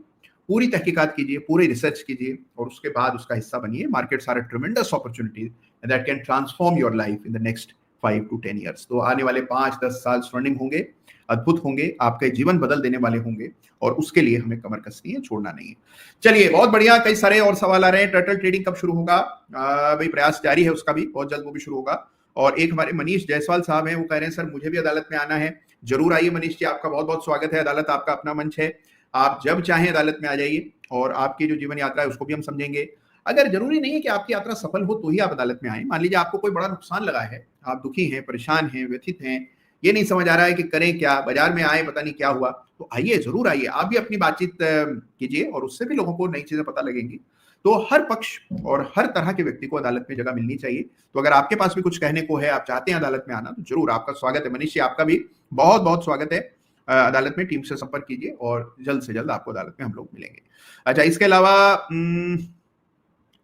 पूरी तहकीकात कीजिए, पूरी रिसर्च कीजिए और उसके बाद उसका हिस्सा बनिए। Markets are a tremendous opportunities that can transform your life in the next 5 to 10 years. तो आने वाले 5-10 साल स्वर्णिम होंगे, अद्भुत होंगे, आपके जीवन बदल देने वाले होंगे, और उसके लिए हमें कमर कसनी है, छोड़ना नहीं है। चलिए, बहुत बढ़िया। कई सारे और सवाल आ रहे हैं, टर्टल ट्रेडिंग कब शुरू होगा? भाई प्रयास जारी है उसका भी, बहुत जल्द वो भी शुरू होगा। और एक हमारे मनीष जायसवाल साहब हैं, वो कह रहे हैं सर मुझे भी अदालत में आना है। जरूर आइए मनीष जी, आपका बहुत बहुत स्वागत है। अदालत आपका अपना मंच है, आप जब चाहें अदालत में आ जाइए और आपकी जो जीवन यात्रा है उसको भी हम समझेंगे। अगर जरूरी नहीं है कि आपकी यात्रा सफल हो तो ही आप अदालत में आए। मान लीजिए आपको कोई बड़ा नुकसान लगा है, आप दुखी हैं, परेशान हैं, व्यथित हैं, ये नहीं समझ आ रहा है कि करें क्या, बाजार में आए पता नहीं क्या हुआ, तो आइए, जरूर आइए, आप भी अपनी बातचीत कीजिए और उससे भी लोगों को नई चीजें पता लगेंगी। तो हर पक्ष और हर तरह के व्यक्ति को अदालत में जगह मिलनी चाहिए। तो अगर आपके पास भी कुछ कहने को है, आप चाहते हैं अदालत में आना, तो जरूर आपका स्वागत है। मनीष जी, आपका भी बहुत बहुत स्वागत है। अदालत में टीम से संपर्क कीजिए और जल्द से जल्द आपको अदालत में हम लोग मिलेंगे। अच्छा, इसके अलावा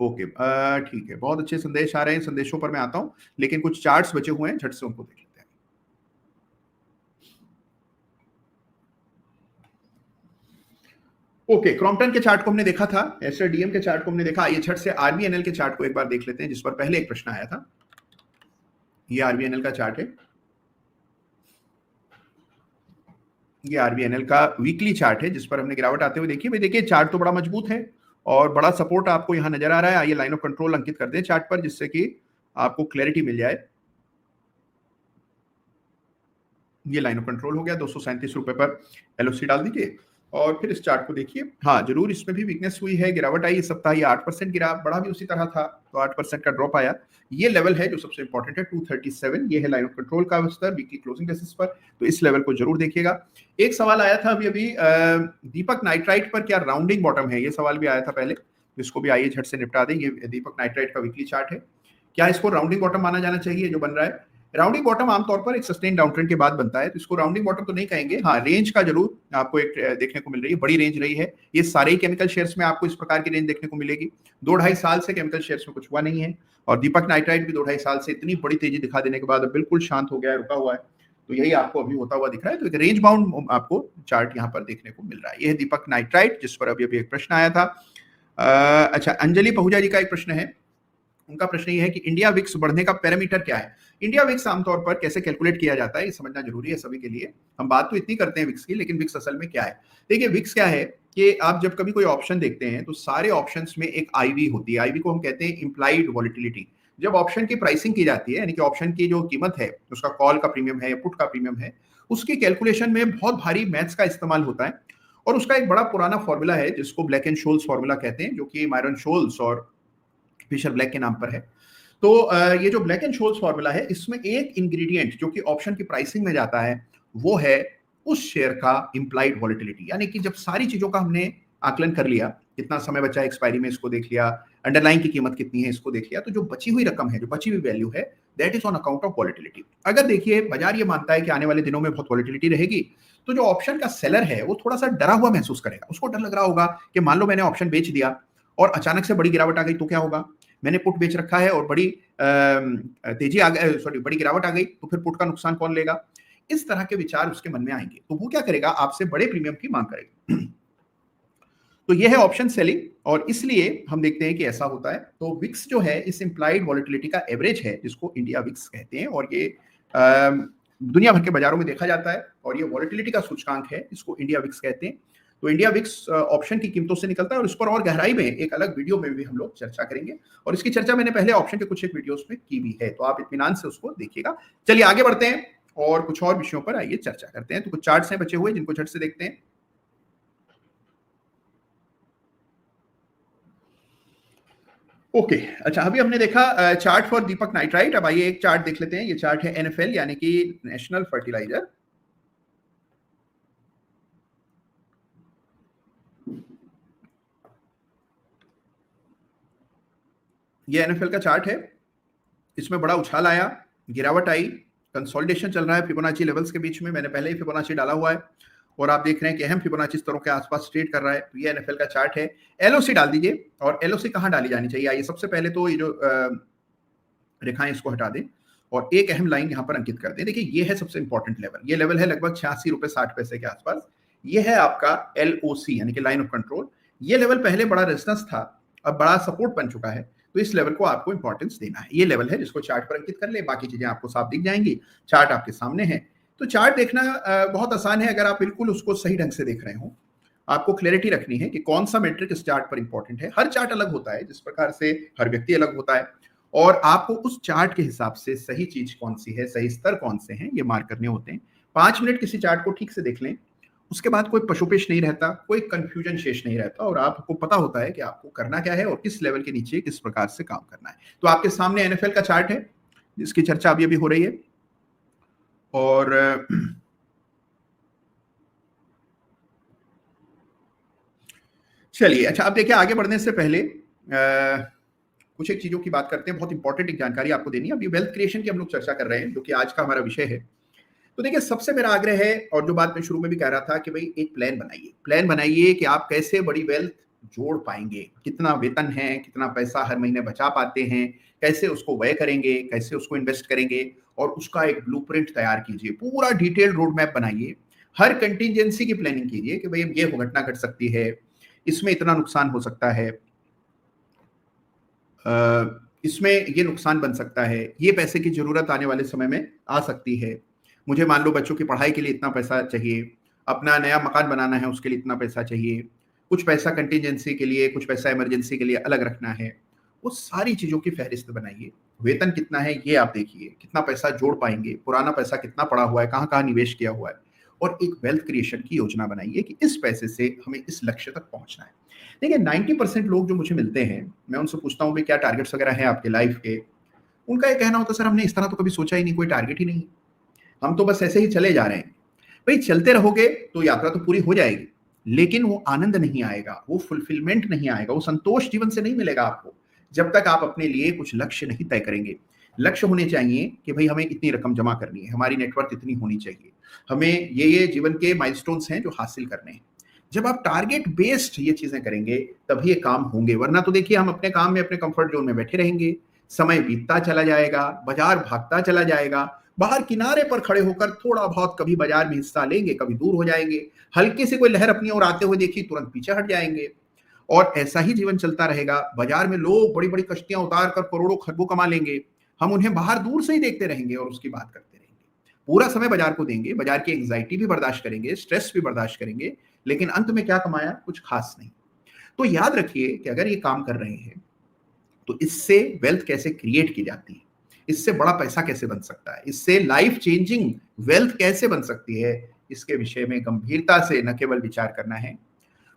ओके, ठीक है, बहुत अच्छे संदेश आ रहे हैं, संदेशों पर मैं आता हूं, लेकिन कुछ चार्ट्स बचे हुए हैं, झट से उनको देख लेते हैं। ओके, क्रॉम्पटन के चार्ट को हमने देखा था, एसआरडीएम के चार्ट को हमने देखा। आइए झट से आरबीएनएल के चार्ट को एक बार देख लेते हैं, जिस पर पहले एक प्रश्न आया था। ये आरबीएनएल का चार्ट है, ये आरबीएनएल का वीकली चार्ट है, जिस पर हमने गिरावट आते हुए देखी। भाई देखिए, चार्ट तो बड़ा मजबूत है और बड़ा सपोर्ट आपको यहां नजर आ रहा है। आइए लाइन ऑफ कंट्रोल अंकित कर दें चार्ट पर, जिससे कि आपको क्लैरिटी मिल जाए। ये लाइन ऑफ कंट्रोल हो गया, 237 रुपए पर एलओसी डाल दीजिए और फिर इस चार्ट को देखिए। हाँ, जरूर इसमें भी वीकनेस हुई है, गिरावट आई इस सप्ताह, ये 8% गिरा, बड़ा भी उसी तरह था, तो 8% का ड्रॉप आया। ये लेवल है जो सबसे इंपॉर्टेंट है, 237, ये है लाइन ऑफ कंट्रोल का स्तर वीकली क्लोजिंग बेसिस पर, तो इस लेवल को जरूर देखिएगा। एक सवाल आया था अभी दीपक नाइट्राइट पर क्या राउंडिंग बॉटम है, ये सवाल भी आया था पहले, इसको भी आइए झट से निपटा दें। ये दीपक नाइट्राइट का वीकली चार्ट है, क्या इसको राउंडिंग बॉटम माना जाना चाहिए जो बन रहा है? राउंडिंग बॉटम आमतौर पर एक सस्टेन डाउनट्रेंड के बाद बनता है, तो इसको राउंडिंग बॉटम तो नहीं कहेंगे। हाँ, रेंज का जरूर आपको एक देखने को मिल रही है, बड़ी रेंज रही है। ये सारे ही केमिकल शेयर्स में आपको इस प्रकार की रेंज देखने को मिलेगी। 2-2.5 साल से केमिकल शेयर्स में कुछ हुआ नहीं है, और दीपक नाइट्राइट भी 2-2.5 साल से इतनी बड़ी तेजी दिखा देने के बाद अब बिल्कुल शांत हो गया है, रुका हुआ है, तो यही आपको अभी होता हुआ दिख रहा है। तो एक रेंज बाउंड आपको चार्ट यहाँ पर देखने को मिल रहा है। यह है दीपक नाइट्राइट, जिस पर अभी एक प्रश्न आया था। अच्छा, अंजलि पहुजा जी का एक प्रश्न है, उनका प्रश्न ये है कि इंडिया विक्स बढ़ने का पैरामीटर क्या है? इंडिया विक्स आमतौर पर कैसे कैलकुलेट किया जाता है, ये समझना जरूरी है सभी के लिए। हम बात तो इतनी करते हैं विक्स की, लेकिन विक्स असल में क्या है? देखिए, विक्स क्या है कि आप जब कभी कोई ऑप्शन देखते हैं तो सारे ऑप्शंस में एक आईवी होती है। आईवी को हम कहते हैं इंप्लाइड वॉलिटिलिटी। जब ऑप्शन की प्राइसिंग की जाती है, यानी कि ऑप्शन की जो कीमत है, उसका कॉल का प्रीमियम है या पुट का प्रीमियम है, उसकी कैलकुलेशन में बहुत भारी मैथ्स का इस्तेमाल होता है। और उसका एक बड़ा पुराना फॉर्मूला है जिसको ब्लैक एंड शोल्स फॉर्मूला कहते हैं, जो कि मायरन शोल्स और फिशर ब्लैक के नाम पर है। तो ये जो ब्लैक एंड शोल्स फॉर्मूला है, इसमें एक इंग्रेडिएंट जो कि ऑप्शन की प्राइसिंग में जाता है, वो है उस शेयर का इंप्लाइड वॉलिटिलिटी। यानी कि जब सारी चीजों का हमने आकलन कर लिया, कितना समय बचा है एक्सपायरी में, इसको देख लिया, अंडरलाइन की कीमत कितनी है, इसको देख लिया, तो जो बची हुई रकम है, जो बची हुई वैल्यू है, that is on account of volatility. अगर देखिए बाजार ये मानता है कि आने वाले दिनों में बहुत वॉलिटिलिटी रहेगी, तो जो ऑप्शन का सेलर है वो थोड़ा सा डरा हुआ महसूस करेगा। उसको डर लग रहा होगा कि मान लो मैंने ऑप्शन बेच दिया और अचानक से बड़ी गिरावट आ गई तो क्या होगा? मैंने पुट बेच रखा है और बड़ी तेजी आ गई, सॉरी, बड़ी गिरावट आ गई, तो फिर पुट का नुकसान कौन लेगा? इस तरह के विचार उसके मन में आएंगे, तो वो क्या करेगा? आपसे बड़े प्रीमियम की मांग करेगा। तो ये है ऑप्शन सेलिंग, और इसलिए हम देखते हैं कि ऐसा होता है। तो विक्स जो है, इस इंप्लाइड वॉलिटिलिटी का एवरेज है, जिसको इंडिया विक्स कहते हैं, और ये दुनिया भर के बाजारों में देखा जाता है, और ये वॉलिटिलिटी का सूचकांक है, इसको इंडिया विक्स कहते हैं। तो इंडिया विक्स ऑप्शन की कीमतों से निकलता है, और इस पर और गहराई में एक अलग वीडियो में भी हम लोग चर्चा करेंगे, और इसकी चर्चा मैंने पहले ऑप्शन के कुछ एक वीडियोस में की भी है, तो आप इत्मीनान से उसको देखिएगा। चलिए आगे बढ़ते हैं और कुछ और विषयों पर आइए चर्चा करते हैं। तो कुछ चार्ट्स हैं बचे हुए, जिनको झट से देखते हैं। ओके, अच्छा, अभी हमने देखा चार्ट फॉर दीपक नाइट्राइट। अब आइए एक चार्ट देख लेते हैं। ये चार्ट है एनएफएल, यानी कि नेशनल फर्टिलाइजर। ये एनएफएल का चार्ट है, इसमें बड़ा उछाल आया, गिरावट आई, कंसोलिडेशन चल रहा है फिबोनाची लेवल्स के बीच में। मैंने पहले ही फिबोनाची डाला हुआ है, और आप देख रहे हैं कि अहम फिबोनाची स्तरों के आसपास ट्रेड कर रहा है। तो ये एनएफएल का चार्ट है। एलओसी डाल दीजिए, और एलओसी कहां डाली जानी चाहिए? आइए सबसे पहले तो ये जो रेखाएं, इसको हटा दें और एक अहम लाइन यहां पर अंकित कर दें। देखिए, ये है सबसे इंपॉर्टेंट लेवल। ये लेवल है लगभग 86 रुपए 60 पैसे के आसपास। ये है आपका एलओसी, यानी कि लाइन ऑफ कंट्रोल। ये लेवल पहले बड़ा रेजिस्टेंस था, अब बड़ा सपोर्ट बन चुका है, तो इस लेवल को आपको इंपॉर्टेंस देना है। ये लेवल है जिसको चार्ट पर अंकित कर ले, बाकी चीजें आपको साफ दिख जाएंगी। चार्ट आपके सामने है, तो चार्ट देखना बहुत आसान है, अगर आप बिल्कुल उसको सही ढंग से देख रहे हो। आपको क्लैरिटी रखनी है कि कौन सा मेट्रिक इस चार्ट पर इंपॉर्टेंट है। हर चार्ट अलग होता है, जिस प्रकार से हर व्यक्ति अलग होता है, और आपको उस चार्ट के हिसाब से सही चीज कौन सी है, सही स्तर कौन से हैं, ये मार्क करने होते हैं। 5 मिनट किसी चार्ट को ठीक से देख लें, उसके बाद कोई पशुपेश नहीं रहता, कोई कंफ्यूजन शेष नहीं रहता, और आपको पता होता है कि आपको करना क्या है और किस लेवल के नीचे किस प्रकार से काम करना है। तो आपके सामने एनएफएल का चार्ट है, जिसकी चर्चा अभी हो रही है। और चलिए, अच्छा, अब देखिए, आगे बढ़ने से पहले कुछ एक चीजों की बात करते हैं। बहुत इंपॉर्टेंट एक जानकारी आपको देनी है। अभी वेल्थ क्रिएशन की हम लोग चर्चा कर रहे हैं, जो कि आज का हमारा विषय है। तो देखिए सबसे मेरा आग्रह है, और जो बात मैं शुरू में भी कह रहा था कि भाई एक प्लान बनाइए कि आप कैसे बड़ी वेल्थ जोड़ पाएंगे, कितना वेतन है, कितना पैसा हर महीने बचा पाते हैं, कैसे उसको व्यय करेंगे, कैसे उसको इन्वेस्ट करेंगे, और उसका एक ब्लूप्रिंट तैयार कीजिए, पूरा डिटेल्ड रोड मैप बनाइए। हर कंटीजेंसी की प्लानिंग कीजिए कि भाई ये घटना घट सकती है, इसमें इतना नुकसान हो सकता है, इसमें ये नुकसान बन सकता है, ये पैसे की जरूरत आने वाले समय में आ सकती है, मुझे मान लो बच्चों की पढ़ाई के लिए इतना पैसा चाहिए, अपना नया मकान बनाना है उसके लिए इतना पैसा चाहिए, कुछ पैसा कंटीजेंसी के लिए, कुछ पैसा इमरजेंसी के लिए अलग रखना है। वो सारी चीजों की फहरिस्त बनाइए। वेतन कितना है ये आप देखिए, कितना पैसा जोड़ पाएंगे, पुराना पैसा कितना पड़ा हुआ है, कहाँ कहाँ निवेश किया हुआ है, और एक वेल्थ क्रिएशन की योजना बनाइए कि इस पैसे से हमें इस लक्ष्य तक पहुंचना है। देखिए 90% लोग जो मुझे मिलते हैं, मैं उनसे पूछता हूँ भाई क्या टारगेट्स वगैरह हैं आपके लाइफ के, उनका ये कहना होता है सर हमने इस तरह तो कभी सोचा ही नहीं, कोई टारगेट ही नहीं, हम तो बस ऐसे ही चले जा रहे हैं। भाई चलते रहोगे तो यात्रा तो पूरी हो जाएगी, लेकिन वो आनंद नहीं आएगा, वो फुलफिलमेंट नहीं आएगा, वो संतोष जीवन से नहीं मिलेगा आपको जब तक आप अपने लिए कुछ लक्ष्य नहीं तय करेंगे। लक्ष्य होने चाहिए कि भाई हमें इतनी रकम जमा करनी है, हमारी नेटवर्थ इतनी होनी चाहिए, हमें ये जीवन के माइलस्टोन्स हैं जो हासिल करने हैं। जब आप टारगेट बेस्ड ये चीजें करेंगे तभी ये काम होंगे, वरना तो देखिए हम अपने काम में अपने कंफर्ट जोन में बैठे रहेंगे, समय बीतता चला जाएगा, बाजार भागता चला जाएगा, बाहर किनारे पर खड़े होकर थोड़ा बहुत कभी बाजार में हिस्सा लेंगे, कभी दूर हो जाएंगे, हल्के से कोई लहर अपनी ओर आते हुए देखी तुरंत पीछे हट जाएंगे, और ऐसा ही जीवन चलता रहेगा। बाजार में लोग बड़ी बड़ी कश्तियां उतार कर करोड़ों खरबों कमा लेंगे, हम उन्हें बाहर दूर से ही देखते रहेंगे और उसकी बात करते रहेंगे, पूरा समय बाजार को देंगे, बाजार की एंग्जाइटी भी बर्दाश्त करेंगे, स्ट्रेस भी बर्दाश्त करेंगे, लेकिन अंत में क्या कमाया, कुछ खास नहीं। तो याद रखिए कि अगर ये काम कर रहे हैं तो इससे वेल्थ कैसे क्रिएट की जाती है, इससे बड़ा पैसा कैसे बन सकता है, इससे लाइफ चेंजिंग वेल्थ कैसे बन सकती है, इसके विषय में गंभीरता से न केवल विचार करना है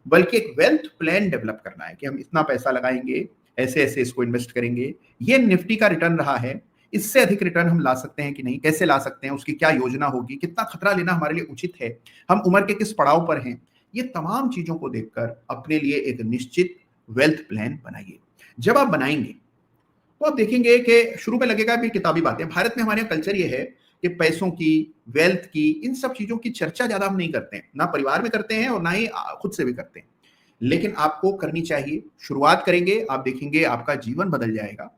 बल्कि एक वेल्थ प्लान डेवलप करना है कि हम इतना पैसा लगाएंगे, ऐसे ऐसे इसको इन्वेस्ट करेंगे, ये निफ्टी का रिटर्न रहा है, इससे अधिक रिटर्न हम ला सकते हैं कि नहीं, कैसे ला सकते हैं, उसकी क्या योजना होगी, कितना खतरा लेना हमारे लिए उचित है, हम उम्र के किस पड़ाव पर हैं, ये तमाम चीजों को देखकर अपने लिए एक निश्चित वेल्थ प्लान बनाइए। जब आप बनाएंगे तो आप देखेंगे कि शुरू में लगेगा भी किताबी बातें, भारत में हमारे कल्चर ये है कि पैसों की, वेल्थ की, इन सब चीजों की चर्चा ज्यादा हम नहीं करते हैं, ना परिवार में करते हैं और ना ही खुद से भी करते हैं, लेकिन आपको करनी चाहिए। शुरुआत करेंगे, आप देखेंगे आपका जीवन बदल जाएगा।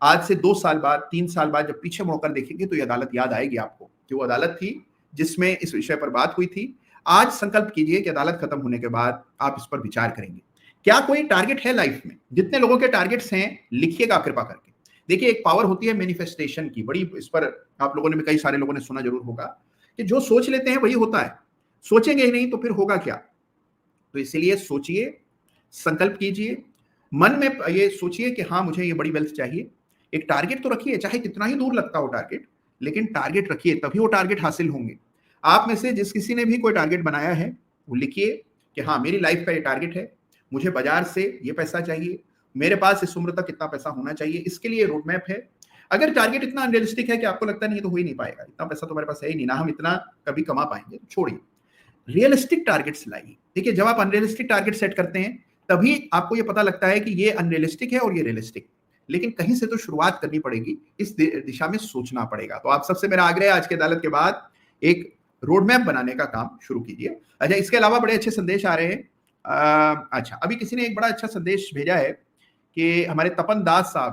आज से 2 साल बाद, 3 साल बाद जब पीछे मुड़कर देखेंगे तो ये अदालत याद आएगी आपको कि वो अदालत थी जिसमें इस विषय पर बात हुई थी। आज संकल्प कीजिए कि अदालत खत्म होने के बाद आप इस पर विचार करेंगे। क्या कोई टारगेट है लाइफ में? जितने लोगों के टारगेट्स हैं लिखिएगा कृपा करके। देखिए एक पावर होती है मैनिफेस्टेशन की, बड़ी, इस पर आप लोगों ने भी, कई सारे लोगों ने सुना जरूर होगा कि जो सोच लेते हैं वही होता है, सोचेंगे ही नहीं तो फिर होगा क्या। तो इसलिए सोचिए, संकल्प कीजिए, मन में ये सोचिए कि हाँ मुझे ये बड़ी वेल्थ चाहिए, एक टारगेट तो रखिए, चाहे कितना ही दूर लगता हो टारगेट, लेकिन टारगेट रखिए तभी वो टारगेट हासिल होंगे। आप में से जिस किसी ने भी कोई टारगेट बनाया है वो लिखिए कि हाँ मेरी लाइफ का ये टारगेट है, मुझे बाजार से ये पैसा चाहिए, मेरे पास इस उम्र तक कितना पैसा होना चाहिए, इसके लिए रोड मैप है। अगर टारगेट इतना अनरियलिस्टिक है कि आपको लगता नहीं है तो हो ही नहीं पाएगा, इतना पैसा तो मेरे पास है ही नहीं, ना हम इतना कभी कमा पाएंगे, तो छोड़िए, रियलिस्टिक टारगेट्स लाइए। देखिए जब आप अनरियलिस्टिक टारगेट सेट करते हैं तभी आपको ये पता लगता है कि ये अनरियलिस्टिक है और ये रियलिस्टिक, लेकिन कहीं से तो शुरुआत करनी पड़ेगी, इस दिशा में सोचना पड़ेगा। तो आप सबसे मेरा आग्रह है आज की अदालत के बाद एक रोड मैप बनाने का काम शुरू कीजिए। अच्छा, इसके अलावा बड़े अच्छे संदेश आ रहे हैं। अच्छा, अभी किसी ने एक बड़ा अच्छा संदेश भेजा है कि हमारे तपन दास साहब